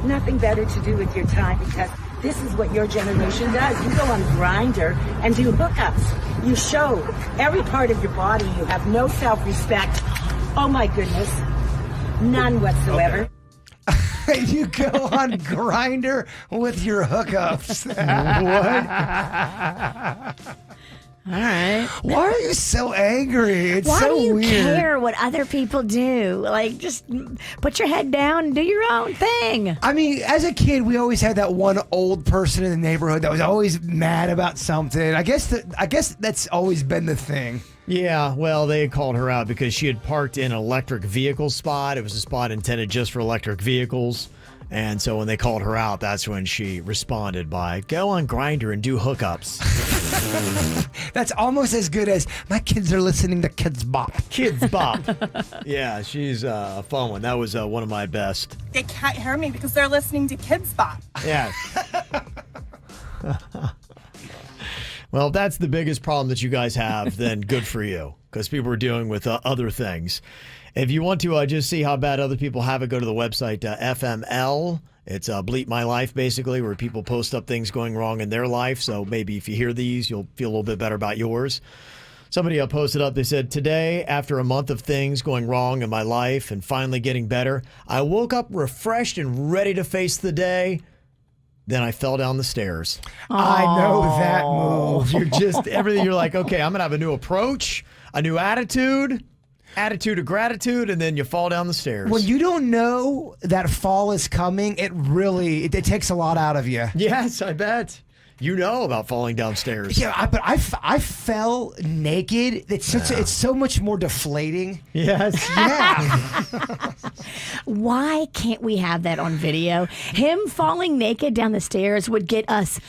Nothing better to do with your time, because this is what your generation does. You go on Grindr and do hookups. You show every part of your body. You have no self-respect. Oh my goodness. None whatsoever. Okay. You go on Grindr with your hookups. What? All right. Why are you so angry? It's Why so do you weird. care what other people do? Like, just put your head down and do your own thing. I mean, as a kid, we always had that one old person in the neighborhood that was always mad about something. I guess that's always been the thing. Yeah, well, they had called her out because she had parked in an electric vehicle spot. It was a spot intended just for electric vehicles. And so when they called her out, that's when she responded by, go on Grindr and do hookups. That's almost as good as my kids are listening to Kids Bop. Kids Bop. Yeah, she's a fun one. That was one of my best. They can't hear me because they're listening to Kids Bop. Yes. Well, if that's the biggest problem that you guys have, then good for you, because people are dealing with other things. If you want to just see how bad other people have it, go to the website FML. It's Bleep My Life, basically, where people post up things going wrong in their life. So maybe if you hear these, you'll feel a little bit better about yours. Somebody posted up, they said, today, after a month of things going wrong in my life and finally getting better, I woke up refreshed and ready to face the day. Then I fell down the stairs. I know that move. You're just, everything, you're like, okay, I'm going to have a new approach, a new attitude of gratitude, and then you fall down the stairs. When you don't know that fall is coming, it takes a lot out of you. Yes, I bet. You know about falling downstairs. Yeah, but I fell naked. It's so much more deflating. Yes. Yeah. Why can't we have that on video? Him falling naked down the stairs would get us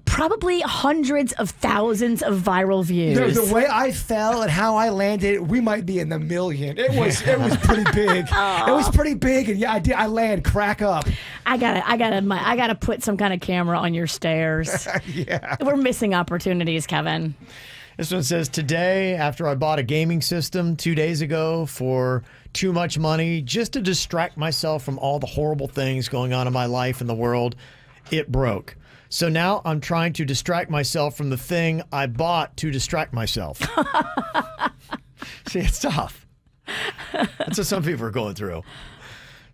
probably hundreds of thousands of viral views. The way I fell and how I landed, we might be in the million. It was pretty big. It was pretty big, and yeah, I land crack up. I gotta put some kind of camera on your stairs. Yeah. We're missing opportunities, Kevin. This one says, today, after I bought a gaming system 2 days ago for too much money, just to distract myself from all the horrible things going on in my life and the world, it broke. So now I'm trying to distract myself from the thing I bought to distract myself. See, it's tough. That's what some people are going through.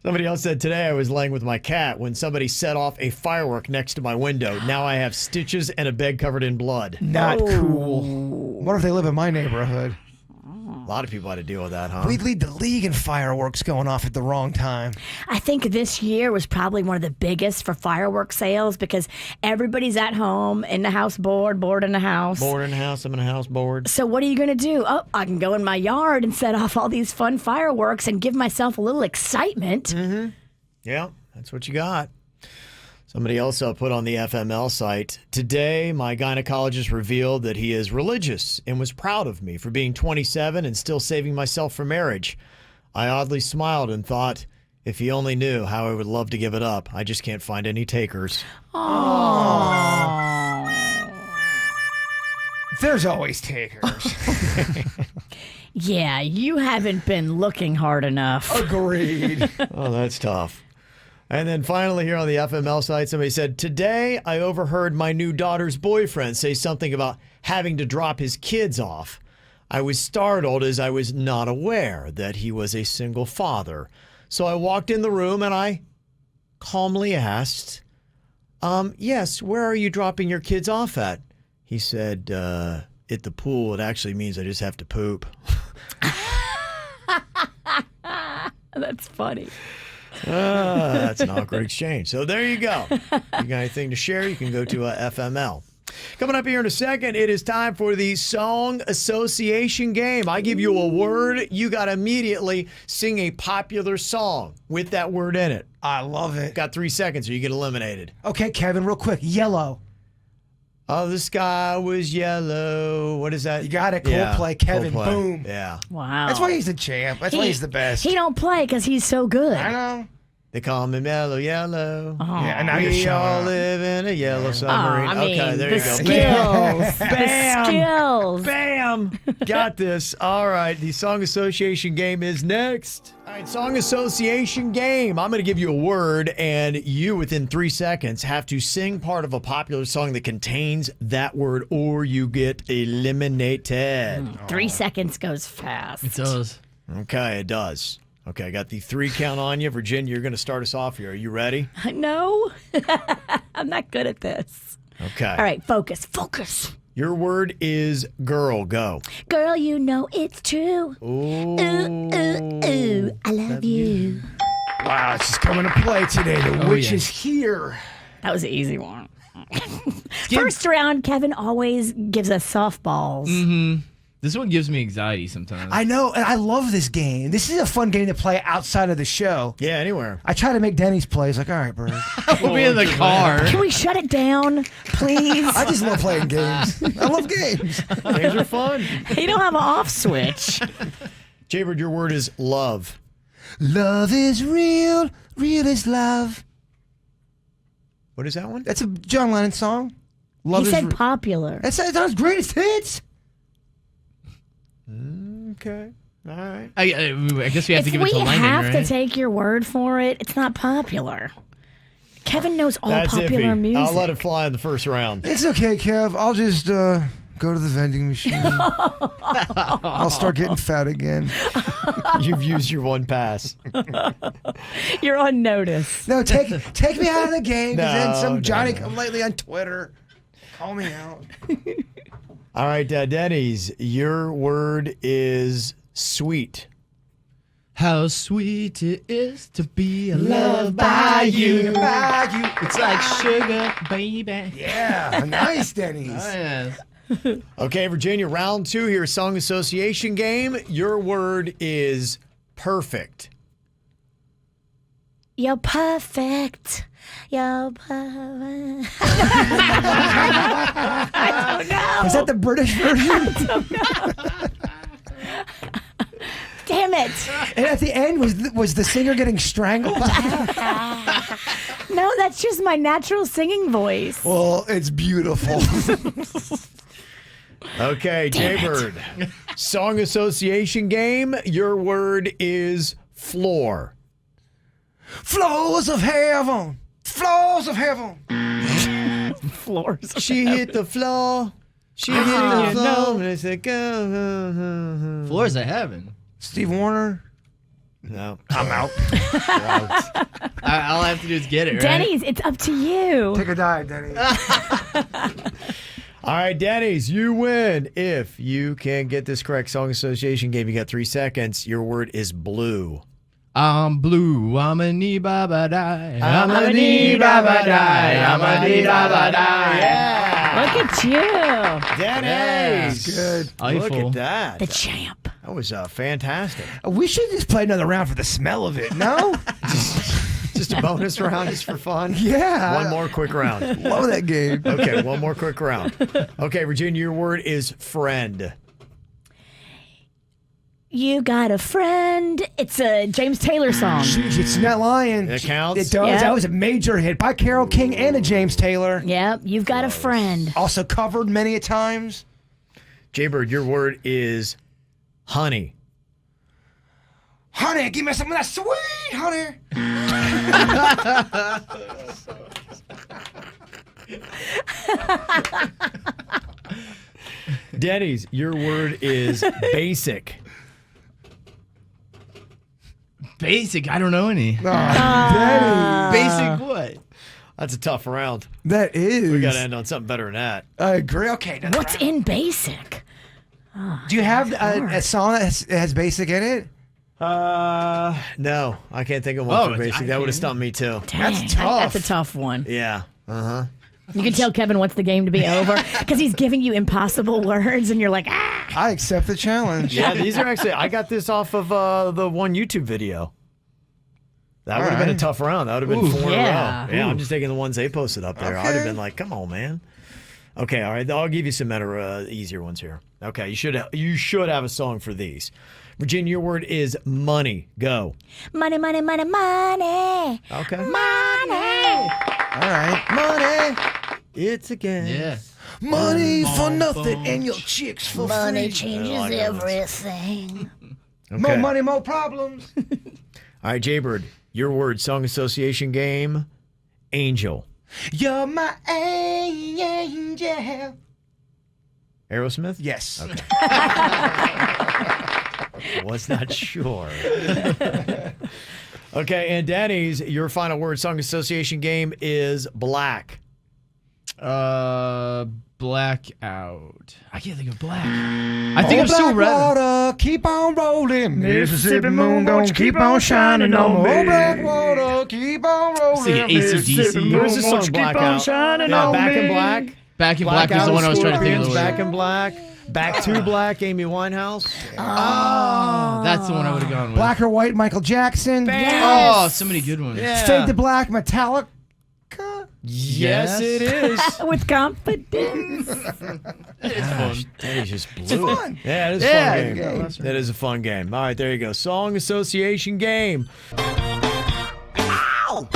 Somebody else said, today I was laying with my cat when somebody set off a firework next to my window. Now I have stitches and a bed covered in blood. Not cool. What if they live in my neighborhood? A lot of people had to deal with that, huh? We'd lead the league in fireworks going off at the wrong time. I think this year was probably one of the biggest for firework sales because everybody's at home in the house bored in the house. Bored in the house, I'm in a house bored. So what are you going to do? Oh, I can go in my yard and set off all these fun fireworks and give myself a little excitement. Mm-hmm. Yeah, that's what you got. Somebody else put on the FML site, today my gynecologist revealed that he is religious and was proud of me for being 27 and still saving myself for marriage. I oddly smiled and thought, if he only knew how I would love to give it up. I just can't find any takers. Aww. There's always takers. Yeah, you haven't been looking hard enough. Agreed. Oh, that's tough. And then finally here on the FML site, somebody said, today I overheard my new daughter's boyfriend say something about having to drop his kids off. I was startled as I was not aware that he was a single father. So I walked in the room and I calmly asked, yes, where are you dropping your kids off at? He said, at the pool. It actually means I just have to poop. That's funny. That's an awkward exchange. So there you go. You got anything to share, you can go to FML. Coming up here in a second, it is time for the Song Association game. I give you a word. You got to immediately sing a popular song with that word in it. I love it. Got 3 seconds or you get eliminated. Okay, Kevin, real quick. Yellow. Oh, the sky was yellow. What is that? You got it. Coldplay, Kevin. Coldplay. Boom. Yeah. Wow. That's why he's the champ. That's why he's the best. He don't play because he's so good. I know. They call me Mellow Yellow. Oh. Yeah, and now you're We showing all up. live in a yellow submarine. I mean, okay, there you go. Skills. Bam. The skills. Bam! Got this. All right, the Song Association game is next. All right, Song Association game. I'm going to give you a word, and you, within 3 seconds, have to sing part of a popular song that contains that word, or you get eliminated. 3 seconds goes fast. It does. Okay, it does. Okay, I got the 3 count on you. Virginia, you're going to start us off here. Are you ready? No. I'm not good at this. Okay. All right, focus. Focus. Your word is girl. Go. Girl, you know it's true. Ooh. Ooh, ooh, ooh. I love you. Wow, it's just coming to play today. The witch is here. That was an easy one. First round, Kevin always gives us softballs. Mm-hmm. This one gives me anxiety sometimes. I know, and I love this game. This is a fun game to play outside of the show. Yeah, anywhere. I try to make Denny's play. He's like, all right, bro. We'll be in the car. Can we shut it down, please? I just love playing games. I love games. Games are fun. You don't have an off switch. Jaybird, your word is love. Love is real. Real is love. What is that one? That's a John Lennon song. Love He is said popular. That's his greatest hits. Okay. All right. I guess we have to give it to Lennon, If we have right? to take your word for it, it's not popular. Kevin knows all That's popular iffy. music. I'll let it fly in the first round. It's okay, Kev. I'll just go to the vending machine. I'll start getting fat again. You've used your one pass. You're on notice. No, take me out of the game. Because then some No, Johnny no. come lately on Twitter. Call me out. All right, Denny's, your word is sweet. How sweet it is to be loved by you. It's like sugar, baby. Yeah, nice, Denny's. Oh, yes. Okay, Virginia, round 2 here, song association game. Your word is perfect. You're perfect. You're perfect. I don't know. Was that the British version? I don't know. Damn it. And at the end, was the singer getting strangled? No, that's just my natural singing voice. Well, it's beautiful. Okay, Jaybird. Song association game. Your word is floor. Floors of heaven. Floors of heaven. Floors. She hit the floor. She hit the floor. And it's like, Floors of heaven. Steve Wariner. No. I'm out. All I have to do is get it, right? Denny's, it's up to you. Take a dive, Denny. All right, Denny's, you win. If you can get this correct song association game, you got 3 seconds. Your word is blue. I'm blue. I'm a knee baba die. I'm a knee baba die. I'm a knee baba die. Yeah. Look at you. Denny's. Good. Look at that. The champ. That was fantastic. We should just play another round for the smell of it, no? Just a bonus round just for fun? Yeah. One more quick round. Love that game. Okay, one more quick round. Okay, Virginia, your word is friend. You got a friend. It's a James Taylor song. It's not lying. It counts? It does. Yep. That was a major hit by Carole King and a James Taylor. Yep, you've got a friend. Also covered many a times. Jaybird, your word is honey. Honey, give me some of that sweet honey. Denny's, your word is basic. Basic. I don't know any. Denny. Basic what? That's a tough round. That is. We got to end on something better than that. I agree. Okay. What's in basic? Do you have a song that has basic in it? No, I can't think of one for basic. That would have stumped me too. Dang, That's tough. That's a tough one. Yeah. Uh-huh. You can tell Kevin wants the game to be over because he's giving you impossible words and you're like, ah. I accept the challenge. Yeah, these are actually, I got this off of the one YouTube video. That would have been a tough round. That would have been 4 in a row. Yeah, I'm just taking the ones they posted up there. I'd have been like, come on, man. Okay, all right. I'll give you some better, easier ones here. Okay, you should have a song for these. Virginia, your word is money. Go. Money, money, money, money. Okay. Money. All right. Money. It's a game. Yeah. Money for nothing and your chicks for Money free. changes everything. Okay. More money, more problems. All right, Jaybird, your word, song association game, angel. You're my angel. Aerosmith? Yes. Okay. Was not sure. Okay, and Danny's, your final word, song association game is black. Blackout. I can't think of black. I think I'm still black red. water, keep on rolling. Mississippi moon gonna keep on shining on me. Oh, black water, keep on rolling. Singing AC/DC. Where's the song Blackout? Yeah, Back in Black. Back in Black is the one I was trying to think of. Back in Black. Back to Black, Amy Winehouse. Oh, that's the one I would have gone with. Black or White, Michael Jackson. Oh, so many good ones. Yeah. Fade to Black, Metallica. Yes, it is. With confidence. It's fun. That just blew it. Yeah, it is a fun game. That is a fun game. All right, there you go. Song association game. Ow!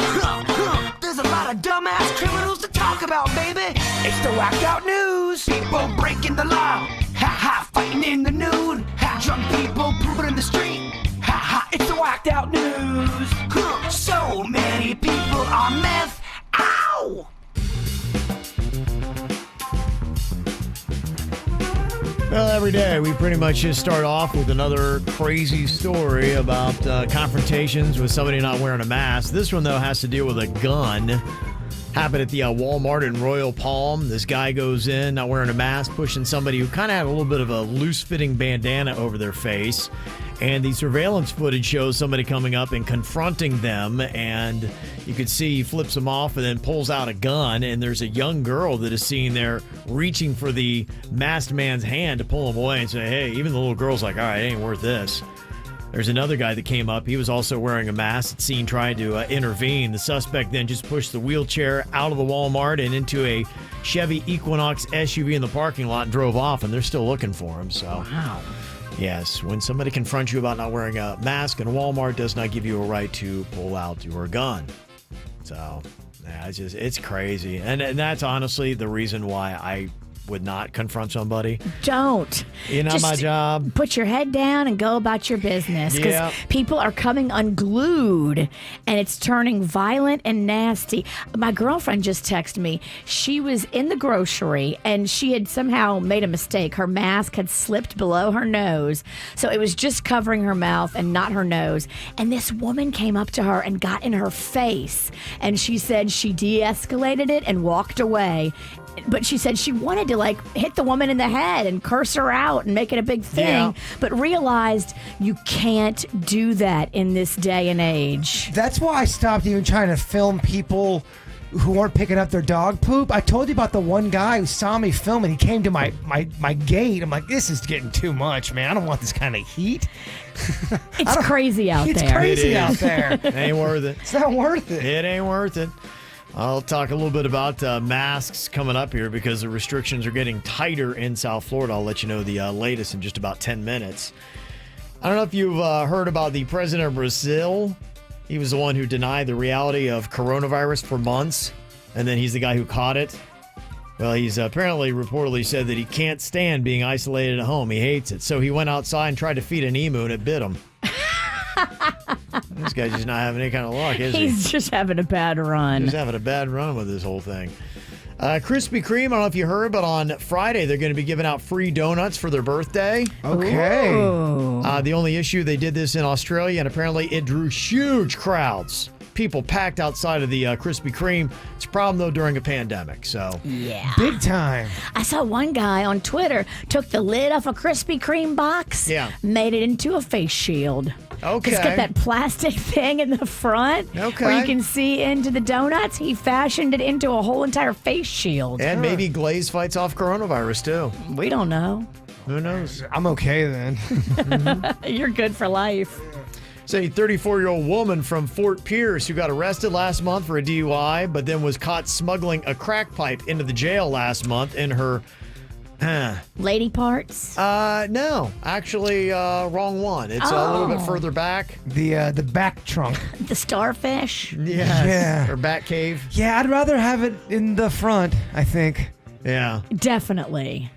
There's a lot of dumbass criminals to talk about, baby. It's the whacked out news. People breaking the law. Ha ha, fighting in the nude. Ha, drunk people pooping in the street. Ha ha, it's the whacked out news. So many people on meth. Ow! Well, every day we pretty much just start off with another crazy story about confrontations with somebody not wearing a mask. This one, though, has to deal with a gun. Happened at the Walmart in Royal Palm. This guy goes in, not wearing a mask, pushing somebody who kind of had a little bit of a loose-fitting bandana over their face. And the surveillance footage shows somebody coming up and confronting them, and you can see he flips them off and then pulls out a gun, and there's a young girl that is seen there reaching for the masked man's hand to pull him away and say, hey, even the little girl's like, all right, it ain't worth this. There's another guy that came up. He was also wearing a mask. Seen trying to intervene. The suspect then just pushed the wheelchair out of the Walmart and into a Chevy Equinox SUV in the parking lot and drove off, and they're still looking for him. So, wow. Yes, when somebody confronts you about not wearing a mask in Walmart, does not give you a right to pull out your gun. So, yeah, it's crazy. And that's honestly the reason why I would not confront somebody. Don't. Not my job. Put your head down and go about your business. Because people are coming unglued and it's turning violent and nasty. My girlfriend just texted me. She was in the grocery and she had somehow made a mistake. Her mask had slipped below her nose. So it was just covering her mouth and not her nose. And this woman came up to her and got in her face. And she said she de-escalated it and walked away. But she said she wanted to hit the woman in the head and curse her out and make it a big thing, but realized you can't do that in this day and age. That's why I stopped even trying to film people who weren't picking up their dog poop. I told you about the one guy who saw me filming. He came to my gate. I'm like, this is getting too much, man. I don't want this kind of heat. It's crazy out there. It's crazy out there. It ain't worth it. It's not worth it. It ain't worth it. I'll talk a little bit about masks coming up here because the restrictions are getting tighter in South Florida. I'll let you know the latest in just about 10 minutes. I don't know if you've heard about the president of Brazil. He was the one who denied the reality of coronavirus for months, and then he's the guy who caught it. Well, he's apparently reportedly said that he can't stand being isolated at home. He hates it. So he went outside and tried to feed an emu, and it bit him. This guy's just not having any kind of luck, is he? He's just having a bad run. He's having a bad run with this whole thing. Krispy Kreme, I don't know if you heard, but on Friday they're going to be giving out free donuts for their birthday. Okay. The only issue, they did this in Australia, and apparently it drew huge crowds. People packed outside of the Krispy Kreme. It's a problem, though, during a pandemic. So yeah. Big time. I saw one guy on Twitter took the lid off a Krispy Kreme box, made it into a face shield. Okay. It's got that plastic thing in the front where you can see into the donuts. He fashioned it into a whole entire face shield. And maybe Glaze fights off coronavirus, too. We don't know. Who knows? I'm okay then. You're good for life. It's a 34-year-old woman from Fort Pierce who got arrested last month for a DUI, but then was caught smuggling a crack pipe into the jail last month in her... lady parts? No. Actually, wrong one. It's a little bit further back. The back trunk. The starfish? Yes. Yeah. Or bat cave. Yeah, I'd rather have it in the front, I think. Yeah. Definitely.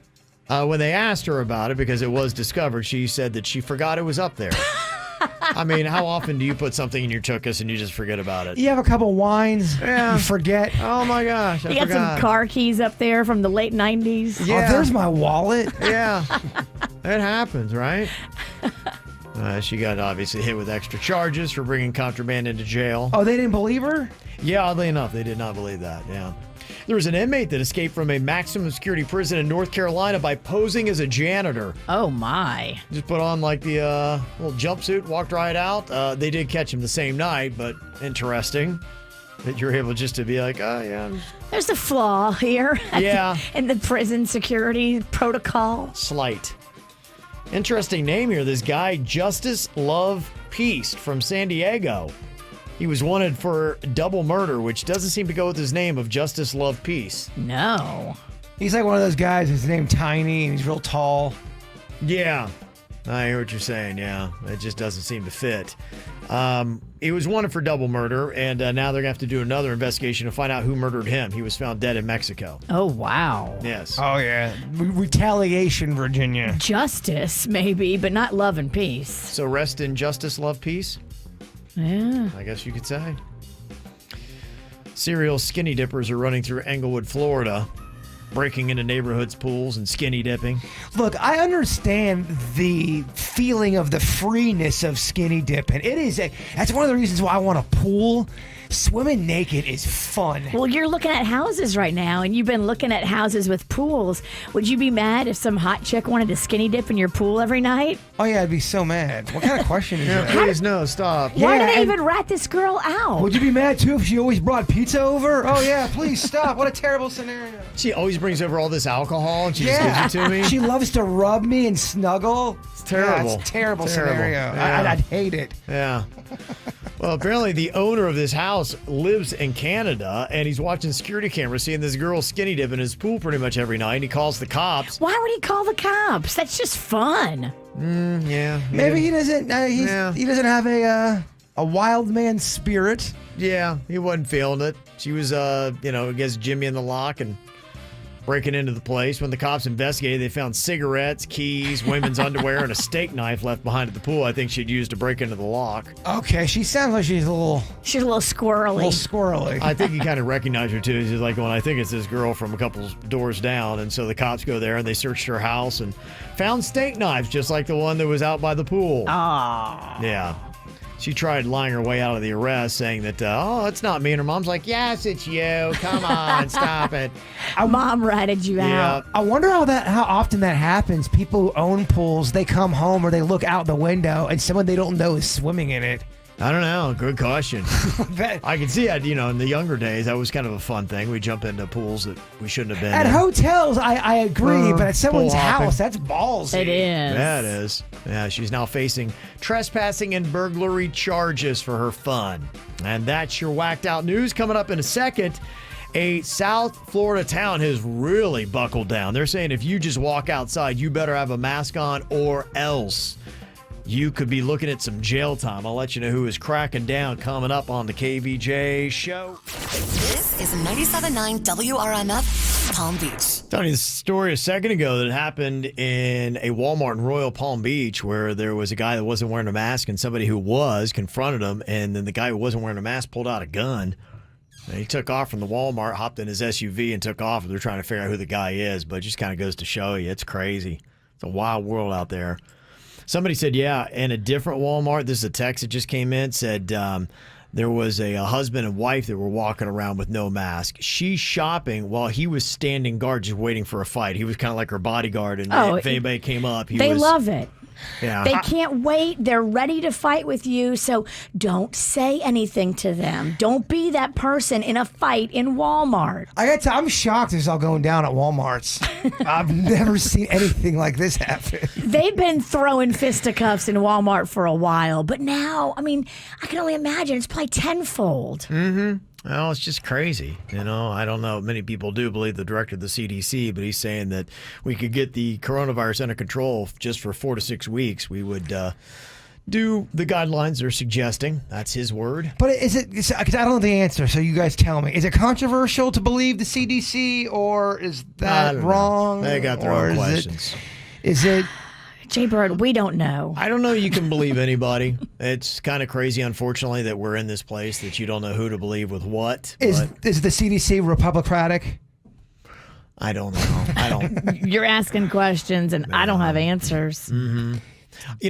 When they asked her about it, because it was discovered, she said that she forgot it was up there. I mean, how often do you put something in your tuchus and you just forget about it? You have a couple wines, you forget. Oh my gosh, I forgot. You got some car keys up there from the late 90s. Yeah. Oh, there's my wallet. Yeah. It happens, right? She got obviously hit with extra charges for bringing contraband into jail. Oh, they didn't believe her? Yeah, oddly enough, they did not believe that, yeah. There was an inmate that escaped from a maximum security prison in North Carolina by posing as a janitor. Oh, my. Just put on like the little jumpsuit, walked right out. They did catch him the same night, but interesting that you're able just to be like, oh, yeah. There's a flaw here. Yeah. In the prison security protocol. Slight. Interesting name here. This guy, Justice Love Peace from San Diego. He was wanted for double murder, which doesn't seem to go with his name of Justice Love Peace. No. He's like one of those guys, his name Tiny, and he's real tall. Yeah. I hear what you're saying, yeah. It just doesn't seem to fit. He was wanted for double murder, and now they're going to have to do another investigation to find out who murdered him. He was found dead in Mexico. Oh, wow. Yes. Oh, yeah. Retaliation, Virginia. Justice, maybe, but not love and peace. So rest in justice, love, peace? Yeah. I guess you could say. Serial skinny dippers are running through Englewood, Florida, breaking into neighborhoods' pools and skinny dipping. Look, I understand the feeling of the freeness of skinny dipping. That's one of the reasons why I want a pool, Swimming naked is fun. Well, you're looking at houses right now, and you've been looking at houses with pools. Would you be mad if some hot chick wanted to skinny dip in your pool every night? Oh, yeah, I'd be so mad. What kind of question is that? Please, no, stop. Why do they and- even rat this girl out? Would you be mad, too, if she always brought pizza over? Oh, yeah, please stop. What a terrible scenario. She always brings over all this alcohol and she just gives it to me. She loves to rub me and snuggle. It's terrible. Yeah, it's a terrible scenario. Yeah. I'd hate it. Yeah. Well, apparently the owner of this house lives in Canada, and he's watching security cameras, seeing this girl skinny dip in his pool pretty much every night. And he calls the cops. Why would he call the cops? That's just fun. Yeah. Maybe he doesn't. He doesn't have a wild man spirit. Yeah, he wasn't feeling it. She was, I guess Jimmy in the lock and breaking into the place. When the cops investigated, they found cigarettes, keys, women's underwear, and a steak knife left behind at the pool. I think she'd used to break into the lock. Okay, she sounds like she's a little squirrely. I think he kind of recognized her too. He's like, well, I think it's this girl from a couple doors down. And so the cops go there and they searched her house and found steak knives just like the one that was out by the pool. Ah. Yeah. She tried lying her way out of the arrest, saying that, it's not me. And her mom's like, yes, it's you. Come on, stop it. Mom ratted you out. I wonder how often that happens. People who own pools, they come home or they look out the window and someone they don't know is swimming in it. I don't know. Good question. I can see it, in the younger days, that was kind of a fun thing. We jump into pools that we shouldn't have been At in. hotels, I agree, but at someone's pool hopping. house, that's ballsy. It is. Yeah, it is. Yeah, she's now facing trespassing and burglary charges for her fun. And that's your whacked out news. Coming up in a second, a South Florida town has really buckled down. They're saying if you just walk outside, you better have a mask on or else you could be looking at some jail time. I'll let you know who is cracking down coming up on the KVJ show. This is 97.9 WRMF Palm Beach. Telling you the story a second ago that happened in a Walmart in Royal Palm Beach where there was a guy that wasn't wearing a mask and somebody who was confronted him, and then the guy who wasn't wearing a mask pulled out a gun. And he took off from the Walmart, hopped in his SUV and took off. They're trying to figure out who the guy is, but it just kind of goes to show you it's crazy. It's a wild world out there. Somebody said, yeah, in a different Walmart, this is a text that just came in, said there was a husband and wife that were walking around with no mask. She's shopping while he was standing guard just waiting for a fight. He was kind of like her bodyguard, and if anybody came up, They love it. Yeah. They can't wait. They're ready to fight with you. So don't say anything to them. Don't be that person in a fight in Walmart. I'm shocked this is all going down at Walmart's. I've never seen anything like this happen. They've been throwing fisticuffs in Walmart for a while, but now, I can only imagine it's probably tenfold. Mm-hmm. Well, it's just crazy. I don't know. Many people do believe the director of the CDC, but he's saying that we could get the coronavirus under control just for 4 to 6 weeks. We would do the guidelines they're suggesting. That's his word. But is it, because I don't know the answer, so you guys tell me. Is it controversial to believe the CDC, or is that wrong? They got their own questions. Is it... Jay Bird, we don't know. I don't know you can believe anybody. It's kind of crazy, unfortunately, that we're in this place that you don't know who to believe with what. Is the CDC Republicratic? I don't know. You're asking questions, and I don't have answers. Mm-hmm.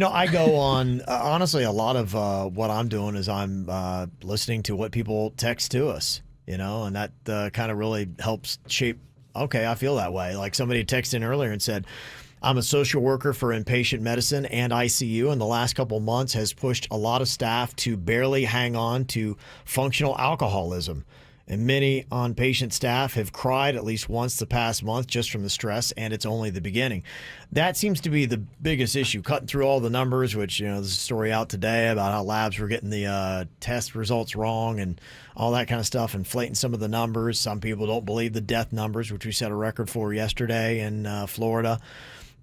I go on, honestly, a lot of what I'm doing is I'm listening to what people text to us, and that kind of really helps shape, okay, I feel that way. Like somebody texted in earlier and said, I'm a social worker for inpatient medicine and ICU, and the last couple months has pushed a lot of staff to barely hang on to functional alcoholism. And many on-patient staff have cried at least once the past month just from the stress, and it's only the beginning. That seems to be the biggest issue, cutting through all the numbers, which, there's a story out today about how labs were getting the test results wrong and all that kind of stuff, inflating some of the numbers. Some people don't believe the death numbers, which we set a record for yesterday in Florida.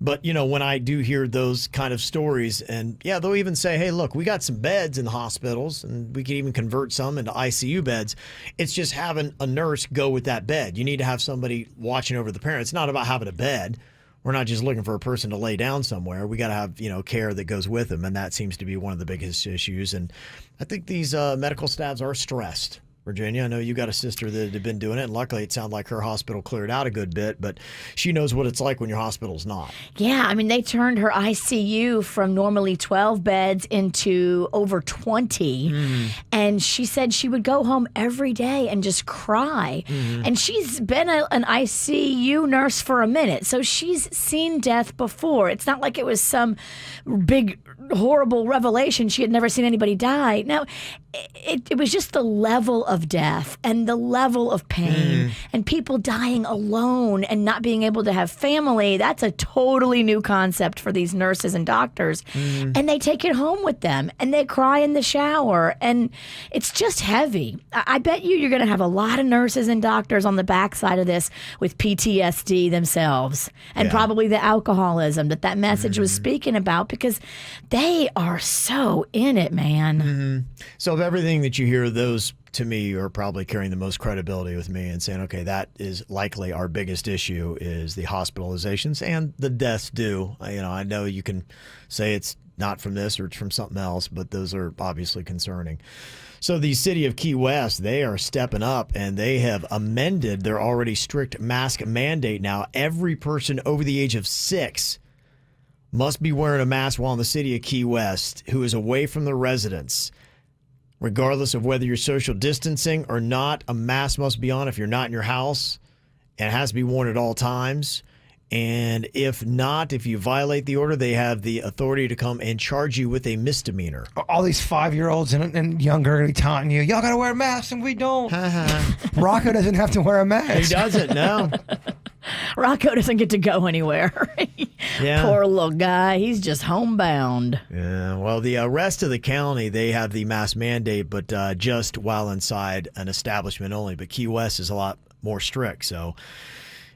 But, when I do hear those kind of stories, and yeah, they'll even say, hey, look, we got some beds in the hospitals and we can even convert some into ICU beds. It's just having a nurse go with that bed. You need to have somebody watching over the parent. It's not about having a bed. We're not just looking for a person to lay down somewhere. We got to have, care that goes with them. And that seems to be one of the biggest issues. And I think these medical staffs are stressed. Virginia. I know you got a sister that had been doing it, and luckily it sounded like her hospital cleared out a good bit, but she knows what it's like when your hospital's not. Yeah, I mean, they turned her ICU from normally 12 beds into over 20, and she said she would go home every day and just cry. And she's been an ICU nurse for a minute, so she's seen death before. It's not like it was some big, horrible revelation. She had never seen anybody die. No, it was just the level of death and the level of pain and people dying alone and not being able to have family. That's a totally new concept for these nurses and doctors. And they take it home with them and they cry in the shower, and it's just heavy. I bet you're going to have a lot of nurses and doctors on the backside of this with PTSD themselves, and probably the alcoholism that message was speaking about, because they are so in it, man. So of everything that you hear, those to me are probably carrying the most credibility with me and saying, okay, that is likely our biggest issue, is the hospitalizations and the deaths due. I know you can say it's not from this or it's from something else, but those are obviously concerning. So the city of Key West, they are stepping up and they have amended their already strict mask mandate. Now, every person over the age of 6 must be wearing a mask while in the city of Key West who is away from the residence. Regardless of whether you're social distancing or not, a mask must be on if you're not in your house, and it has to be worn at all times. And if not, if you violate the order, they have the authority to come and charge you with a misdemeanor. All these 5-year-olds and younger are going to be taunting you, y'all got to wear masks and we don't. Rocco doesn't have to wear a mask. He doesn't, no. Rocco doesn't get to go anywhere. Poor little guy. He's just homebound. Yeah, well, the rest of the county, they have the mask mandate, but just while inside an establishment only. But Key West is a lot more strict. So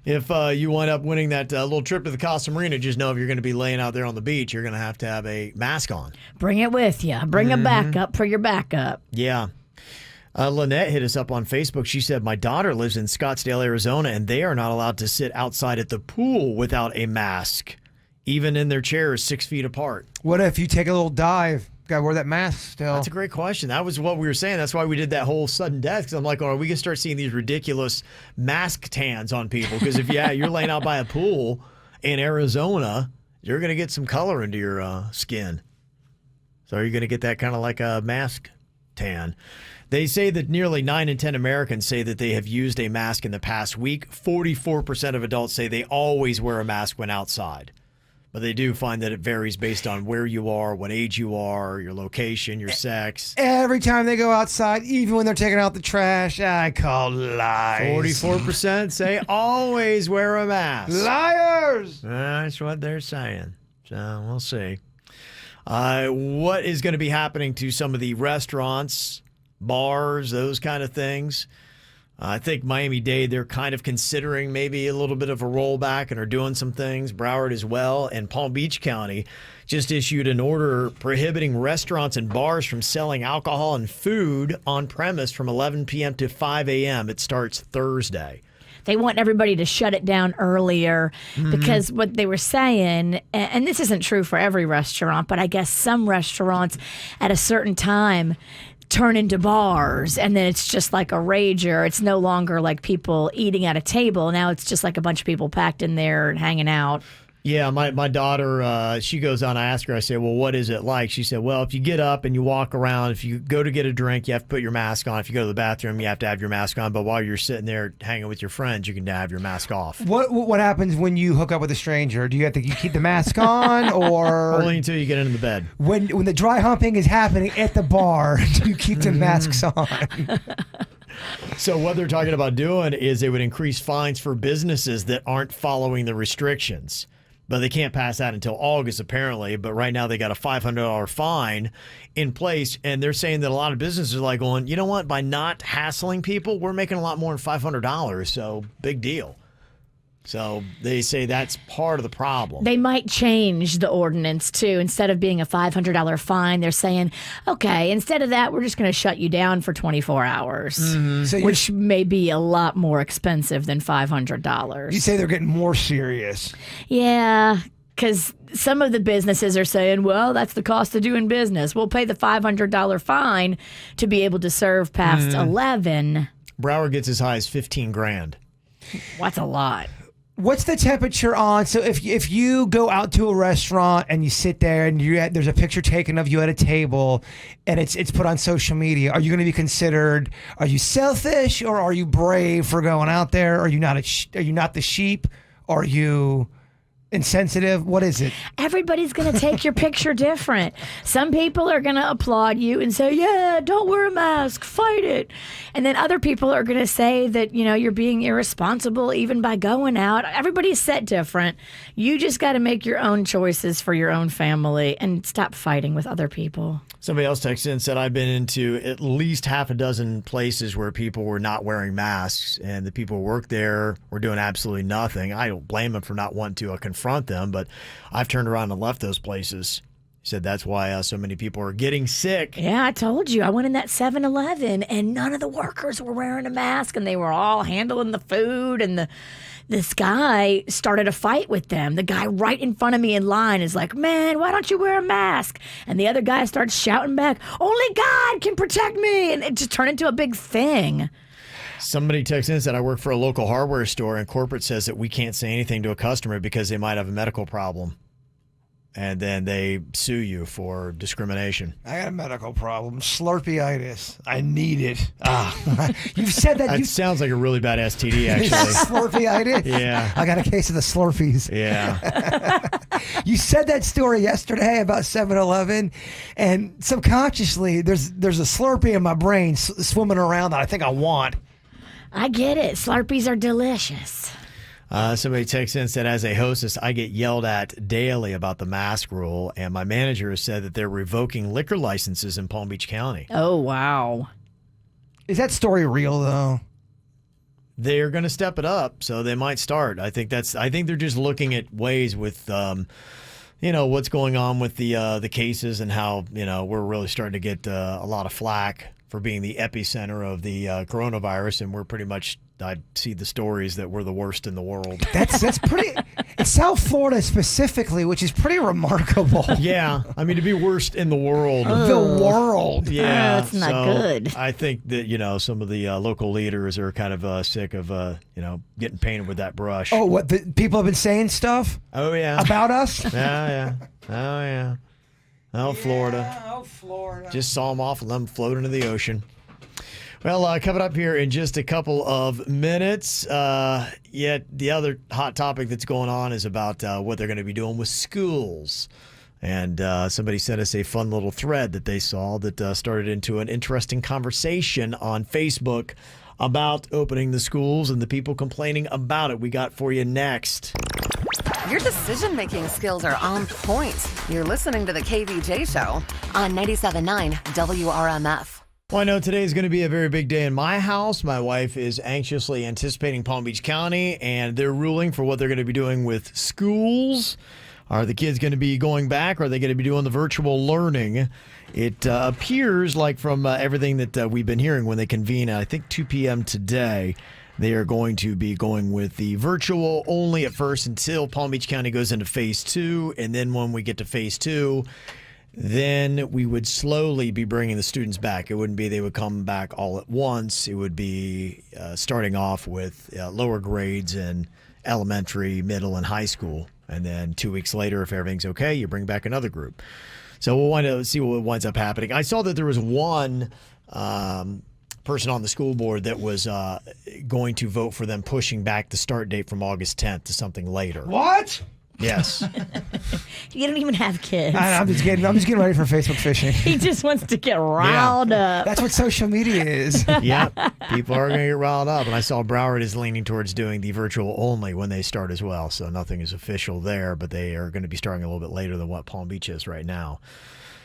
if you wind up winning that little trip to the Casa Marina, just know if you're going to be laying out there on the beach, you're going to have a mask on. Bring it with you. Bring a backup for your backup. Yeah. Lynette hit us up on Facebook. She said, my daughter lives in Scottsdale, Arizona, and they are not allowed to sit outside at the pool without a mask, even in their chairs 6 feet apart. What if you take a little dive? Got to wear that mask still. That's a great question. That was what we were saying. That's why we did that whole sudden death, because I'm like, are we going to start seeing these ridiculous mask tans on people? Because if, you're laying out by a pool in Arizona, you're going to get some color into your skin. So are you going to get that kind of like a mask tan? They say that nearly 9 in 10 Americans say that they have used a mask in the past week. 44% of adults say they always wear a mask when outside. But they do find that it varies based on where you are, what age you are, your location, your sex. Every time they go outside, even when they're taking out the trash, I call lies. 44% say always wear a mask. Liars! That's what they're saying. So we'll see. What is going to be happening to some of the restaurants, bars, those kind of things? I think Miami-Dade, they're kind of considering maybe a little bit of a rollback and are doing some things. Broward as well. And Palm Beach County just issued an order prohibiting restaurants and bars from selling alcohol and food on premise from 11 p.m. to 5 a.m. It starts Thursday. They want everybody to shut it down earlier because what they were saying, and this isn't true for every restaurant, but I guess some restaurants at a certain time turn into bars, and then it's just like a rager. It's no longer like people eating at a table. Now it's just like a bunch of people packed in there and hanging out. Yeah, my daughter, she goes on. I ask her, I say, well, what is it like? She said, well, if you get up and you walk around, if you go to get a drink, you have to put your mask on. If you go to the bathroom, you have to have your mask on. But while you're sitting there hanging with your friends, you can have your mask off. What happens when you hook up with a stranger? Do you have to keep the mask on, or only until you get into the bed? When the dry humping is happening at the bar, do you keep the masks on? So what they're talking about doing is they would increase fines for businesses that aren't following the restrictions. But they can't pass that until August, apparently. But right now they got a $500 fine in place. And they're saying that a lot of businesses are like going, you know what? By not hassling people, we're making a lot more than $500. So big deal. So they say that's part of the problem. They might change the ordinance, too. Instead of being a $500 fine, they're saying, okay, instead of that, we're just going to shut you down for 24 hours, So which may be a lot more expensive than $500. You say they're getting more serious. Yeah, because some of the businesses are saying, well, that's the cost of doing business. We'll pay the $500 fine to be able to serve past 11. Broward gets as high as 15 grand. That's a lot. What's the temperature on? So if you go out to a restaurant and you sit there and there's a picture taken of you at a table and it's put on social media, are you going to be considered? Are you selfish or are you brave for going out there? Are you not the sheep? Are you insensitive? What is it? Everybody's going to take your picture different. Some people are going to applaud you and say, yeah, don't wear a mask, fight it. And then other people are going to say that, you're being irresponsible even by going out. Everybody's set different. You just got to make your own choices for your own family and stop fighting with other people. Somebody else texted in and said, I've been into at least half a dozen places where people were not wearing masks, and the people who work there were doing absolutely nothing. I don't blame them for not wanting to confront them, but I've turned around and left those places. He said that's why so many people are getting sick. Yeah, I told you. I went in that 7-Eleven, and none of the workers were wearing a mask, and they were all handling the food, and this guy started a fight with them. The guy right in front of me in line is like, man, why don't you wear a mask? And the other guy starts shouting back, only God can protect me. And it just turned into a big thing. Somebody texted in and said, I work for a local hardware store, and corporate says that we can't say anything to a customer because they might have a medical problem. And then they sue you for discrimination. I got a medical problem, Slurpee-itis. I need it. You've said that. That sounds like a really bad STD, actually. Slurpee-itis? Yeah. I got a case of the Slurpees. Yeah. You said that story yesterday about 7-Eleven, and subconsciously there's a Slurpee in my brain swimming around that I think I want. I get it. Slurpees are delicious. Somebody texted in and said, as a hostess, I get yelled at daily about the mask rule, and my manager has said that they're revoking liquor licenses in Palm Beach County. Oh, wow. Is that story real, though? They're going to step it up, so they might start. I think they're just looking at ways with, what's going on with the cases and how, we're really starting to get a lot of flack for being the epicenter of the coronavirus, and we're pretty much, I see the stories that we're the worst in the world. That's pretty. In South Florida specifically, which is pretty remarkable. Yeah, I mean, to be worst in the world. The world. Yeah, that's not good. I think that some of the local leaders are kind of sick of getting painted with that brush. Oh, what the people have been saying stuff? Oh yeah, about us. Yeah. Oh yeah. Oh, Florida. Oh, Florida. Just saw them off and let them float into the ocean. Well, coming up here in just a couple of minutes, yet the other hot topic that's going on is about what they're going to be doing with schools. And somebody sent us a fun little thread that they saw that started into an interesting conversation on Facebook about opening the schools and the people complaining about it. We got for you next. Your decision-making skills are on point. You're listening to the KVJ Show on 97.9 WRMF. Well, I know today is going to be a very big day in my house. My wife is anxiously anticipating Palm Beach County and their ruling for what they're going to be doing with schools. Are the kids going to be going back? Or are they going to be doing the virtual learning? It appears like from everything that we've been hearing when they convene at, I think, 2 p.m. today, they are going to be going with the virtual only at first until Palm Beach County goes into phase 2. And then when we get to phase 2, then we would slowly be bringing the students back. It wouldn't be they would come back all at once. It would be starting off with lower grades in elementary, middle, and high school. And then 2 weeks later, if everything's okay, you bring back another group. So we'll wind up see what winds up happening. I saw that there was one person on the school board that was going to vote for them pushing back the start date from August 10th to something later. What? Yes. You don't even have kids. I'm just getting ready for Facebook fishing. He just wants to get riled up. That's what social media is. Yeah, people are going to get riled up. And I saw Broward is leaning towards doing the virtual only when they start as well. So nothing is official there, but they are going to be starting a little bit later than what Palm Beach is right now.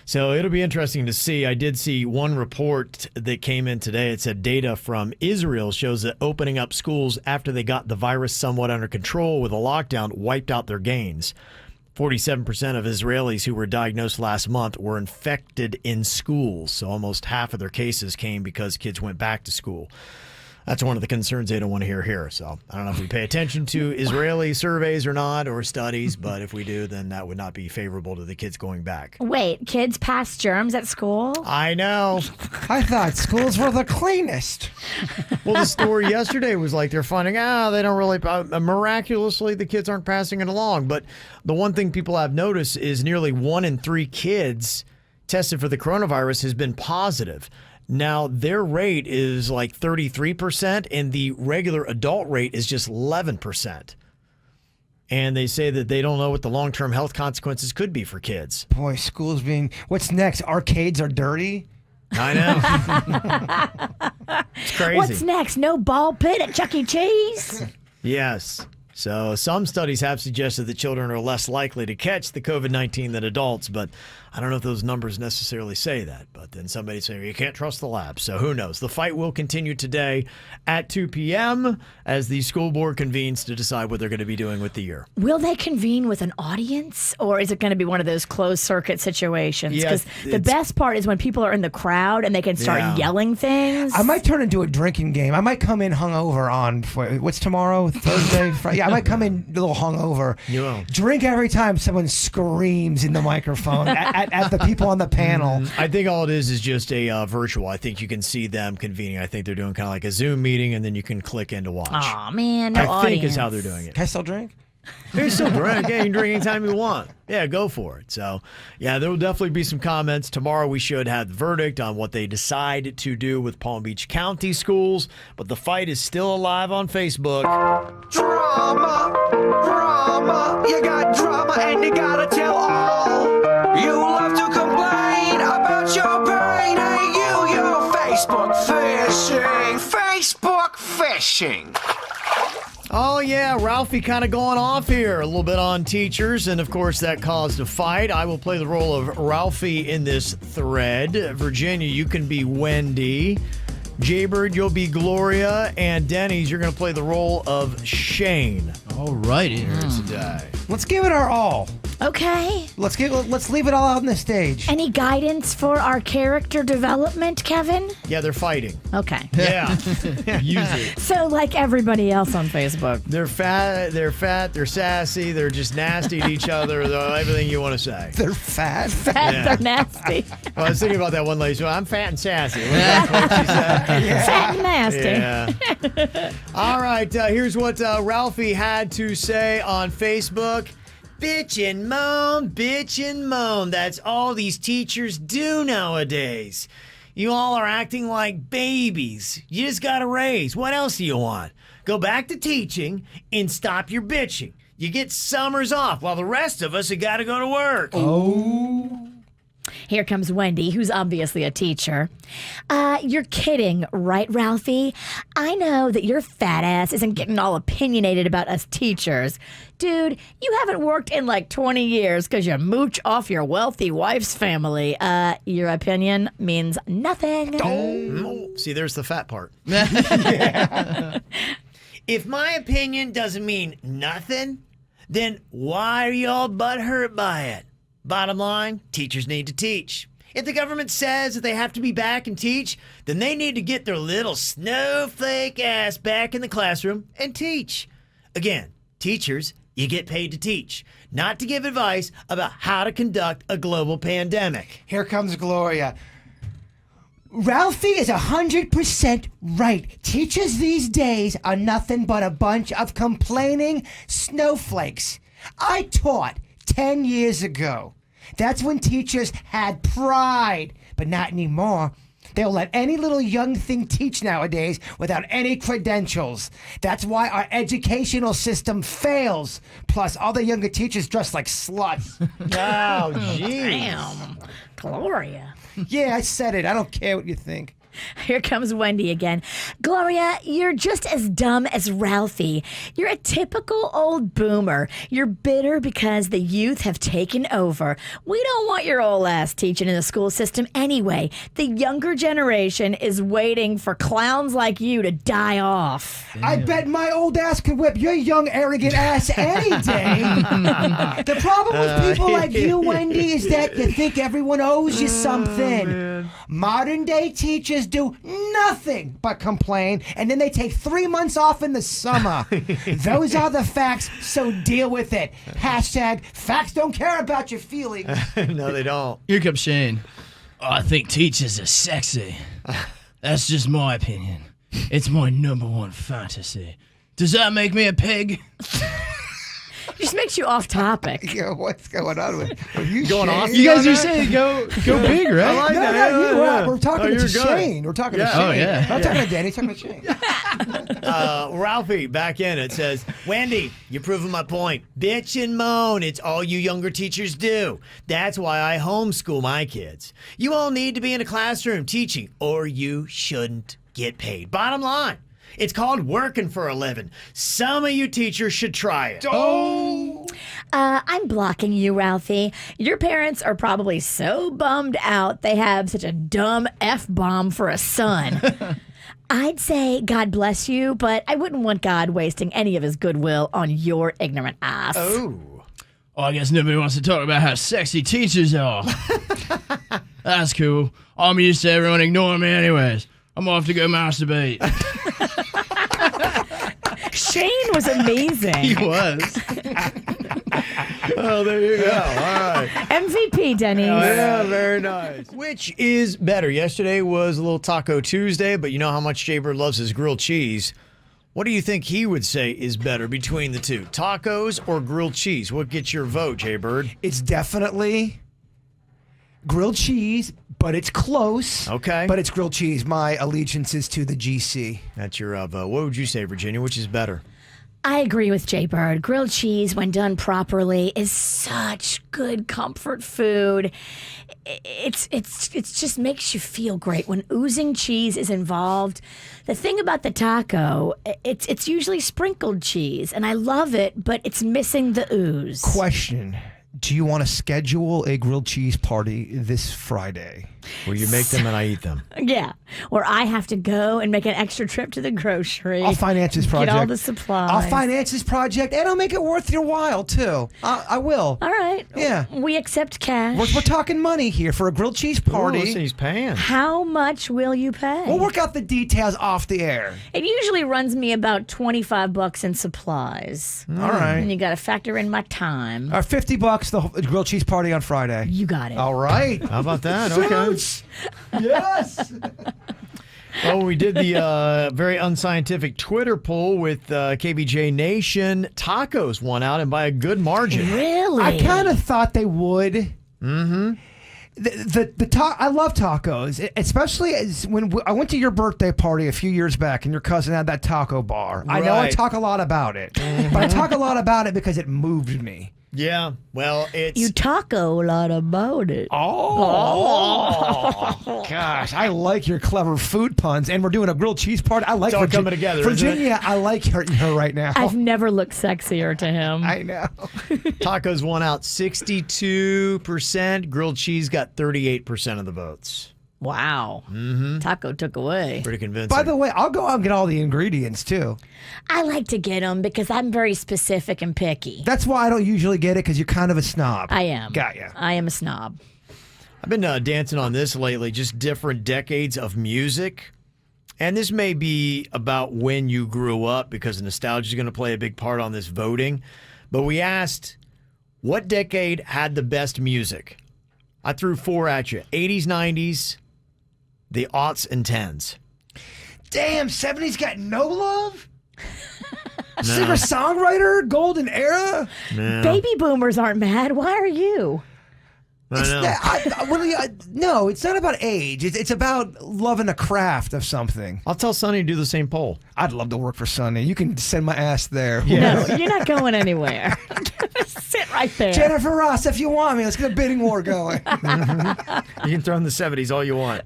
So it'll be interesting to see. I did see one report that came in today. It said data from Israel shows that opening up schools after they got the virus somewhat under control with a lockdown wiped out their gains. 47% of Israelis who were diagnosed last month were infected in schools. So almost half of their cases came because kids went back to school. That's one of the concerns they don't want to hear here. So I don't know if we pay attention to Israeli surveys or not, or studies, but if we do, then that would not be favorable to the kids going back. Wait, kids pass germs at school? I know. I thought schools were the cleanest. Well, the story yesterday was like they're finding out they don't really, miraculously, the kids aren't passing it along. But the one thing people have noticed is nearly 1 in 3 kids tested for the coronavirus has been positive. Now, their rate is like 33%, and the regular adult rate is just 11%. And they say that they don't know what the long-term health consequences could be for kids. Boy, school's being... What's next? Arcades are dirty? I know. It's crazy. What's next? No ball pit at Chuck E. Cheese? Yes. So some studies have suggested that children are less likely to catch the COVID-19 than adults, but I don't know if those numbers necessarily say that. But then somebody saying you can't trust the lab, so who knows? The fight will continue today at 2 p.m. as the school board convenes to decide what they're going to be doing with the year. Will they convene with an audience, or is it going to be one of those closed circuit situations? Because the best part is when people are in the crowd and they can start yelling things. I might turn into a drinking game. I might come in hungover on, what's tomorrow? Thursday? Friday? Yeah, I might come in a little hungover. You will. Drink every time someone screams in the microphone at the people on the panel. I think all it is just a virtual. I think you can see them convening. I think they're doing kind of like a Zoom meeting, and then you can click in to watch. Aw, man, no I think audience. is how they're doing it. Can I still drink? You still drink. Yeah, you can drink anytime you want. Yeah, go for it. So, yeah, there will definitely be some comments. Tomorrow we should have the verdict on what they decide to do with Palm Beach County schools. But the fight is still alive on Facebook. Drama, drama, you got drama and you gotta tell all. You love to complain about your pain. Hey, you're Facebook fishing. Facebook fishing. Oh, yeah, Ralphie kind of going off here a little bit on teachers, and of course that caused a fight. I will play the role of Ralphie in this thread. Virginia, you can be Wendy. Jaybird, you'll be Gloria, and Denny's, you're going to play the role of Shane. All righty. Today. Let's give it our all. Okay. Let's leave it all out on the stage. Any guidance for our character development, Kevin? Yeah, they're fighting. Okay. Yeah. Use it. So, like everybody else on Facebook. They're fat, they're sassy, they're just nasty to each other, they're everything you want to say. They're fat. They're nasty. Well, I was thinking about that one lady. So I'm fat and sassy. What she said? Fat and nasty. Yeah. All right, here's what Ralphie had to say on Facebook. Bitch and moan, bitch and moan. That's all these teachers do nowadays. You all are acting like babies. You just got a raise. What else do you want? Go back to teaching and stop your bitching. You get summers off while the rest of us have got to go to work. Oh. Here comes Wendy, who's obviously a teacher. You're kidding, right, Ralphie? I know that your fat ass isn't getting all opinionated about us teachers. Dude, you haven't worked in like 20 years because you mooch off your wealthy wife's family. Your opinion means nothing. Oh. See, there's the fat part. If my opinion doesn't mean nothing, then why are y'all butthurt by it? Bottom line, teachers need to teach. If the government says that they have to be back and teach, then they need to get their little snowflake ass back in the classroom and teach. Again, teachers, you get paid to teach, not to give advice about how to conduct a global pandemic. Here comes Gloria. Ralphie is 100% right. Teachers these days are nothing but a bunch of complaining snowflakes. I taught 10 years ago. That's when teachers had pride, but not anymore. They'll let any little young thing teach nowadays without any credentials. That's why our educational system fails. Plus, all the younger teachers dress like sluts. Oh, jeez. Damn. Gloria. Yeah, I said it. I don't care what you think. Here comes Wendy again. Gloria, you're just as dumb as Ralphie. You're a typical old boomer. You're bitter because the youth have taken over. We don't want your old ass teaching in the school system anyway. The younger generation is waiting for clowns like you to die off. Damn. I bet my old ass could whip your young, arrogant ass any day. The problem with people like you, Wendy, is that you think everyone owes you something. Modern day teachers teachers do nothing but complain, and then they take 3 months off in the summer. Those are the facts, so deal with it. Hashtag facts don't care about your feelings. No, they don't. Here comes Shane. Oh, I think teachers are sexy. That's just my opinion. It's my #1 fantasy. Does that make me a pig? Just makes you off topic. Yo, what's going on with you? Going off? You guys are saying go big, right? I like that. Yeah. We're talking to you're Shane. good. We're talking to Shane. Oh, yeah. I'm talking to Danny. Talking to Shane. Ralphie, back in it, says, Wendy, you're proving my point. Bitch and moan. It's all you younger teachers do. That's why I homeschool my kids. You all need to be in a classroom teaching, or you shouldn't get paid. Bottom line. It's called working for a living. Some of you teachers should try it. Oh. I'm blocking you, Ralphie. Your parents are probably so bummed out they have such a dumb F-bomb for a son. I'd say God bless you, but I wouldn't want God wasting any of his goodwill on your ignorant ass. Oh, I guess nobody wants to talk about how sexy teachers are. That's cool. I'm used to everyone ignoring me anyways. I'm off to go masturbate. Shane was amazing. He was. Oh, there you go. All right. MVP, Denny. Yeah, very nice. Which is better? Yesterday was a little Taco Tuesday, but you know how much Jaybird loves his grilled cheese. What do you think he would say is better between the two, tacos or grilled cheese? What gets your vote, Jaybird? It's definitely grilled cheese, but it's close. Okay. But it's grilled cheese. My allegiance is to the GC. That's your vote. What would you say, Virginia? Which is better? I agree with Jay Bird. Grilled cheese, when done properly, is such good comfort food. It's just makes you feel great when oozing cheese is involved. The thing about the taco, it's usually sprinkled cheese, and I love it, but it's missing the ooze. Question. Do you want to schedule a grilled cheese party this Friday? Where you make them and I eat them. Yeah, where I have to go and make an extra trip to the grocery. I'll finance this project. Get all the supplies. I'll finance this project, and I'll make it worth your while, too. I will. All right. Yeah. We accept cash. We're talking money here for a grilled cheese party. Ooh, listen, he's paying. How much will you pay? We'll work out the details off the air. It usually runs me about $25 in supplies. All right. And you got to factor in my time. $50, the grilled cheese party on Friday. You got it. All right. How about that? Okay. Yes. Well, we did the very unscientific Twitter poll with KVJ Nation. Tacos won out, and by a good margin. Really? I kind of thought they would. Mm-hmm. I love tacos, especially when I went to your birthday party a few years back, and your cousin had that taco bar. I know I talk a lot about it, but I talk a lot about it because it moved me. Yeah, well, it's... You taco a lot about it. Oh. Gosh, I like your clever food puns, and we're doing a grilled cheese party. I like it's all coming together, Virginia, I like her right now. I've never looked sexier to him. I know. Tacos won out 62%. Grilled cheese got 38% of the votes. Wow. Mm-hmm. Taco took away. Pretty convincing. By the way, I'll go out and get all the ingredients, too. I like to get them because I'm very specific and picky. That's why I don't usually get it, because you're kind of a snob. I am. Got ya. I am a snob. I've been dancing on this lately, just different decades of music. And this may be about when you grew up, because nostalgia is going to play a big part on this voting. But we asked, what decade had the best music? I threw 4 at you. 80s, 90s, the aughts and 10s. Damn, 70s got no love? Singer-songwriter, golden era? Baby boomers aren't mad. Why are you? No, it's not about age. It's about loving a craft of something. I'll tell Sonny to do the same poll. I'd love to work for Sonny. You can send my ass there. No, you're not going anywhere. Sit right there. Jennifer Ross, if you want me, let's get a bidding war going. You can throw in the 70s all you want.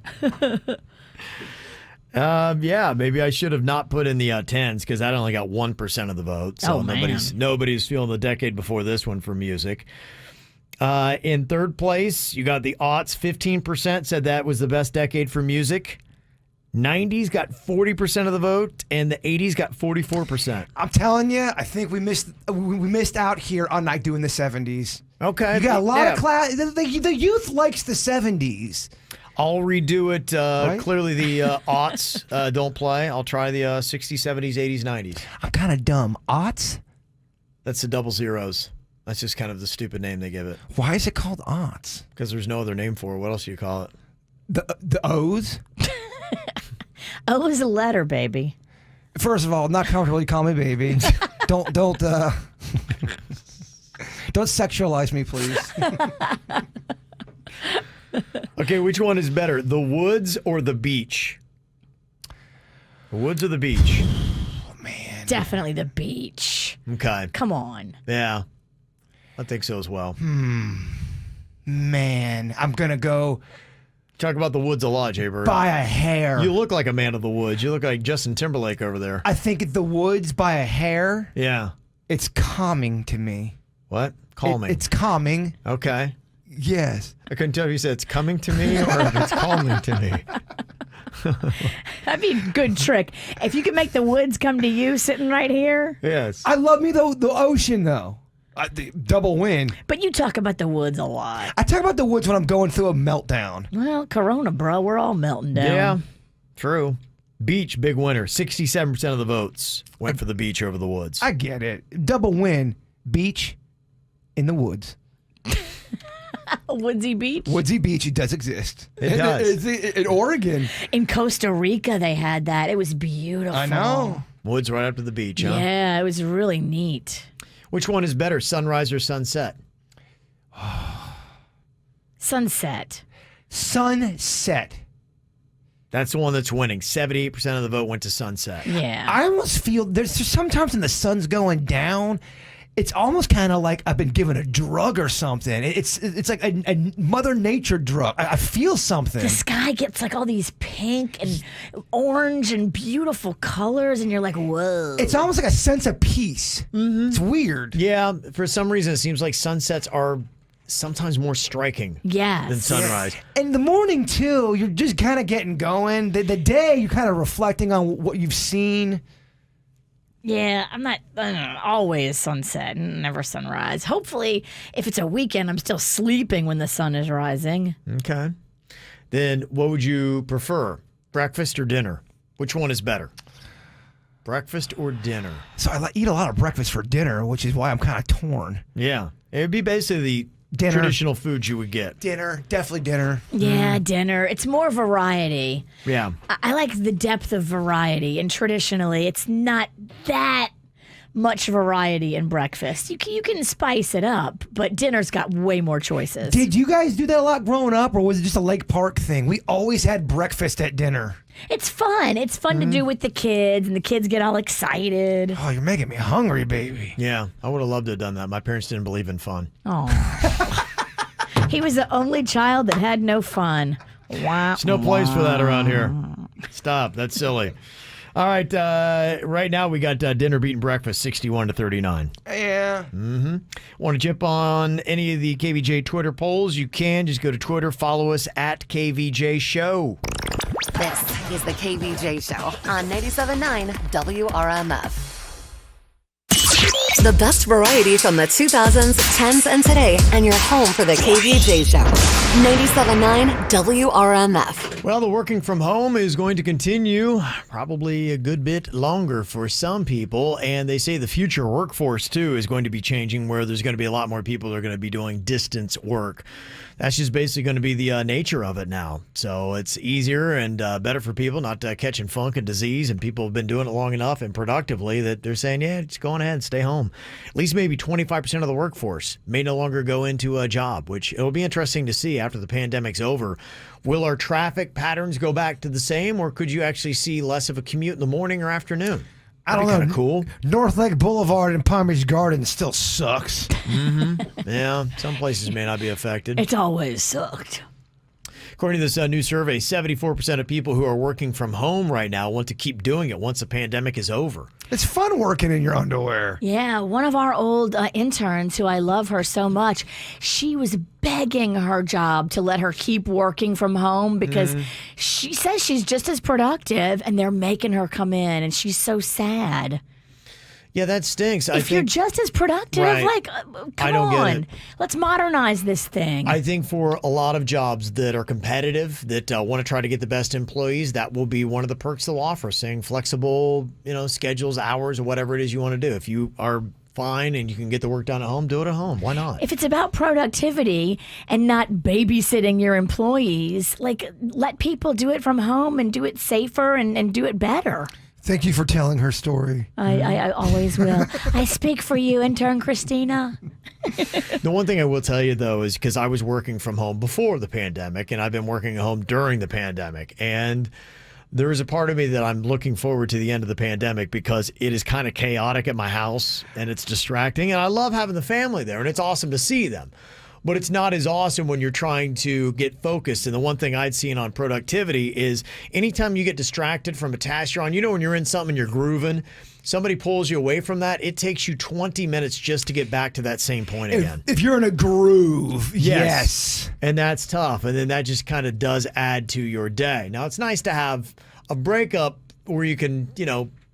Yeah, maybe I should have not put in the 10s, because that only got 1% of the vote. So nobody's feeling the decade before this one for music. In third place, you got the aughts. 15% said that was the best decade for music. 90s got 40% of the vote, and the 80s got 44%. I'm telling you, I think we missed out here on not doing the 70s. Okay. You got a lot of class. The youth likes the 70s. I'll redo it. Clearly, the aughts don't play. I'll try the 60s, 70s, 80s, 90s. I'm kind of dumb. Aughts? That's the double zeros. That's just kind of the stupid name they give it. Why is it called aughts? Because there's no other name for it. What else do you call it? The O's? O is a letter, baby. First of all, not comfortable you call me baby. don't sexualize me, please. Okay, which one is better, the woods or the beach? The woods or the beach? Oh, man. Definitely the beach. Okay. Come on. Yeah, I think so as well. Man, I'm going to go... Talk about the woods a lot, Jay-Bird. By a hair. You look like a man of the woods. You look like Justin Timberlake over there. I think the woods by a hair. Yeah. It's calming to me. What? Calming. It's calming. Okay. Yes. I couldn't tell if you said it's coming to me or if it's calming to me. That'd be a good trick. If you could make the woods come to you sitting right here. Yes. I love me the ocean, though. The double win. But you talk about the woods a lot. I talk about the woods when I'm going through a meltdown. Well, Corona, bro. We're all melting down. Yeah, true. Beach, big winner. 67% of the votes went for the beach over the woods. I get it. Double win. Beach in the woods. Woodsy Beach? Woodsy Beach, it does exist. It does. In Oregon. In Costa Rica, they had that. It was beautiful. I know. Woods right after the beach, huh? Yeah, it was really neat. Which one is better, sunrise or sunset? Sunset. Sunset. That's the one that's winning. 78% of the vote went to sunset. Yeah. I almost feel there's sometimes when the sun's going down, it's almost kind of like I've been given a drug or something. It's like a Mother Nature drug. I feel something. The sky gets like all these pink and orange and beautiful colors, and you're like, whoa. It's almost like a sense of peace. Mm-hmm. It's weird. Yeah, for some reason it seems like sunsets are sometimes more striking than sunrise. In the morning, too, you're just kind of getting going. The day, you're kind of reflecting on what you've seen. Yeah, I'm not always sunset and never sunrise. Hopefully, if it's a weekend, I'm still sleeping when the sun is rising. Okay. Then what would you prefer, breakfast or dinner? Which one is better? Breakfast or dinner? So I eat a lot of breakfast for dinner, which is why I'm kind of torn. Yeah. It would be basically the dinner. Traditional foods you would get. Dinner. Definitely dinner. Yeah, dinner. It's more variety. Yeah. I like the depth of variety, and traditionally, it's not that much variety in breakfast. You can spice it up, but dinner's got way more choices. Did you guys do that a lot growing up, or was it just a Lake Park thing? We always had breakfast at dinner. It's fun. It's fun to do with the kids, and the kids get all excited. Oh, you're making me hungry, baby. Yeah, I would have loved to have done that. My parents didn't believe in fun. Oh. He was the only child that had no fun. Wow. There's no place for that around here. Stop. That's silly. All right. Right now we got dinner beating breakfast 61-39. Yeah. Mm-hmm. Want to jump on any of the KVJ Twitter polls? You can. Just go to Twitter. Follow us at KVJ Show. This is the KVJ Show on 97.9 WRMF. The best variety from the 2000s, 10s, and today, and you're home for the KVJ Show. 97.9 WRMF. Well, the working from home is going to continue probably a good bit longer for some people, and they say the future workforce, too, is going to be changing, where there's going to be a lot more people that are going to be doing distance work. That's just basically going to be the nature of it now. So it's easier and better for people not catching funk and disease, and people have been doing it long enough and productively that they're saying, yeah, just go on ahead and stay home. At least maybe 25% of the workforce may no longer go into a job, which it'll be interesting to see after the pandemic's over. Will our traffic patterns go back to the same, or could you actually see less of a commute in the morning or afternoon? I don't know. Kind of cool. North Lake Boulevard and Palm Beach Gardens still sucks. Mm-hmm. Yeah, some places may not be affected. It's always sucked. According to this new survey, 74% of people who are working from home right now want to keep doing it once the pandemic is over. It's fun working in your underwear. Yeah, one of our old interns, who I love her so much, she was begging her job to let her keep working from home because she says she's just as productive, and they're making her come in, and she's so sad. Yeah, that stinks. If you're just as productive, Right. like, I come don't get on. it. Let's modernize this thing. I think for a lot of jobs that are competitive, that want to try to get the best employees, that will be one of the perks they'll offer, saying flexible, schedules, hours, or whatever it is you want to do. If you are fine and you can get the work done at home, do it at home. Why not? If it's about productivity and not babysitting your employees, like, let people do it from home and do it safer and do it better. Thank you for telling her story. I always will. I speak for you, intern Christina. The one thing I will tell you, though, is because I was working from home before the pandemic, and I've been working at home during the pandemic. And there is a part of me that I'm looking forward to the end of the pandemic because it is kind of chaotic at my house, and it's distracting. And I love having the family there, and it's awesome to see them. But it's not as awesome when you're trying to get focused. And the one thing I'd seen on productivity is anytime you get distracted from a task you're on, when you're in something and you're grooving, somebody pulls you away from that, it takes you 20 minutes just to get back to that same point again. If you're in a groove, yes. And that's tough. And then that just kind of does add to your day. Now, it's nice to have a breakup where you can,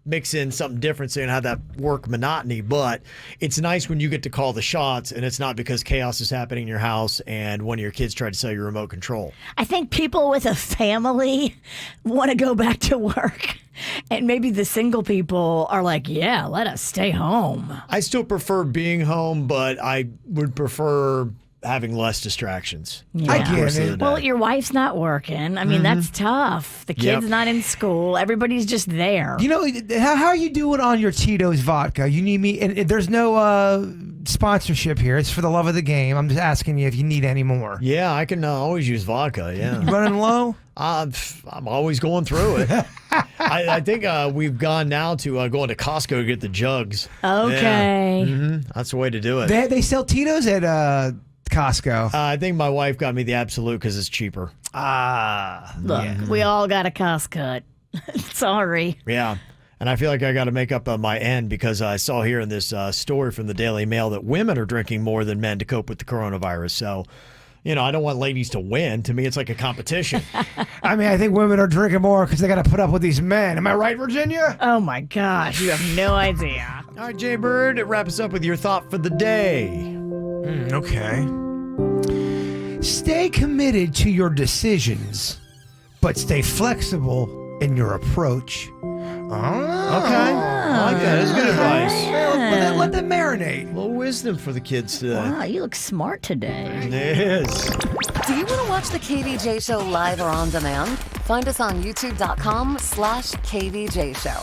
mix in something different so you don't have that work monotony, but it's nice when you get to call the shots and it's not because chaos is happening in your house and one of your kids tried to sell you remote control. I think people with a family want to go back to work. And maybe the single people are like, yeah, let us stay home. I still prefer being home, but I would prefer having less distractions. Yeah. I get it. Well, your wife's not working. I mean, that's tough. The kid's not in school. Everybody's just there. How are you doing on your Tito's vodka? You need me, and there's no sponsorship here. It's for the love of the game. I'm just asking you if you need any more. Yeah, I can always use vodka, yeah. You running low? I'm always going through it. I think we've gone now to going to Costco to get the jugs. Okay. Yeah. That's the way to do it. They sell Tito's at Costco. I think my wife got me the Absolute because it's cheaper. Look, we all got a cost cut. Sorry. Yeah. And I feel like I got to make up my end because I saw here in this story from the Daily Mail that women are drinking more than men to cope with the coronavirus. So, I don't want ladies to win. To me, it's like a competition. I think women are drinking more because they got to put up with these men. Am I right, Virginia? Oh, my gosh. You have no idea. All right, Jay Bird, wrap us up with your thought for the day. Okay. Stay committed to your decisions, but stay flexible in your approach. Okay. I like that. That's good advice. Let them marinate. A little wisdom for the kids today. Wow, you look smart today. It is. Do you want to watch the KVJ Show live or on demand? Find us on youtube.com/KVJ Show.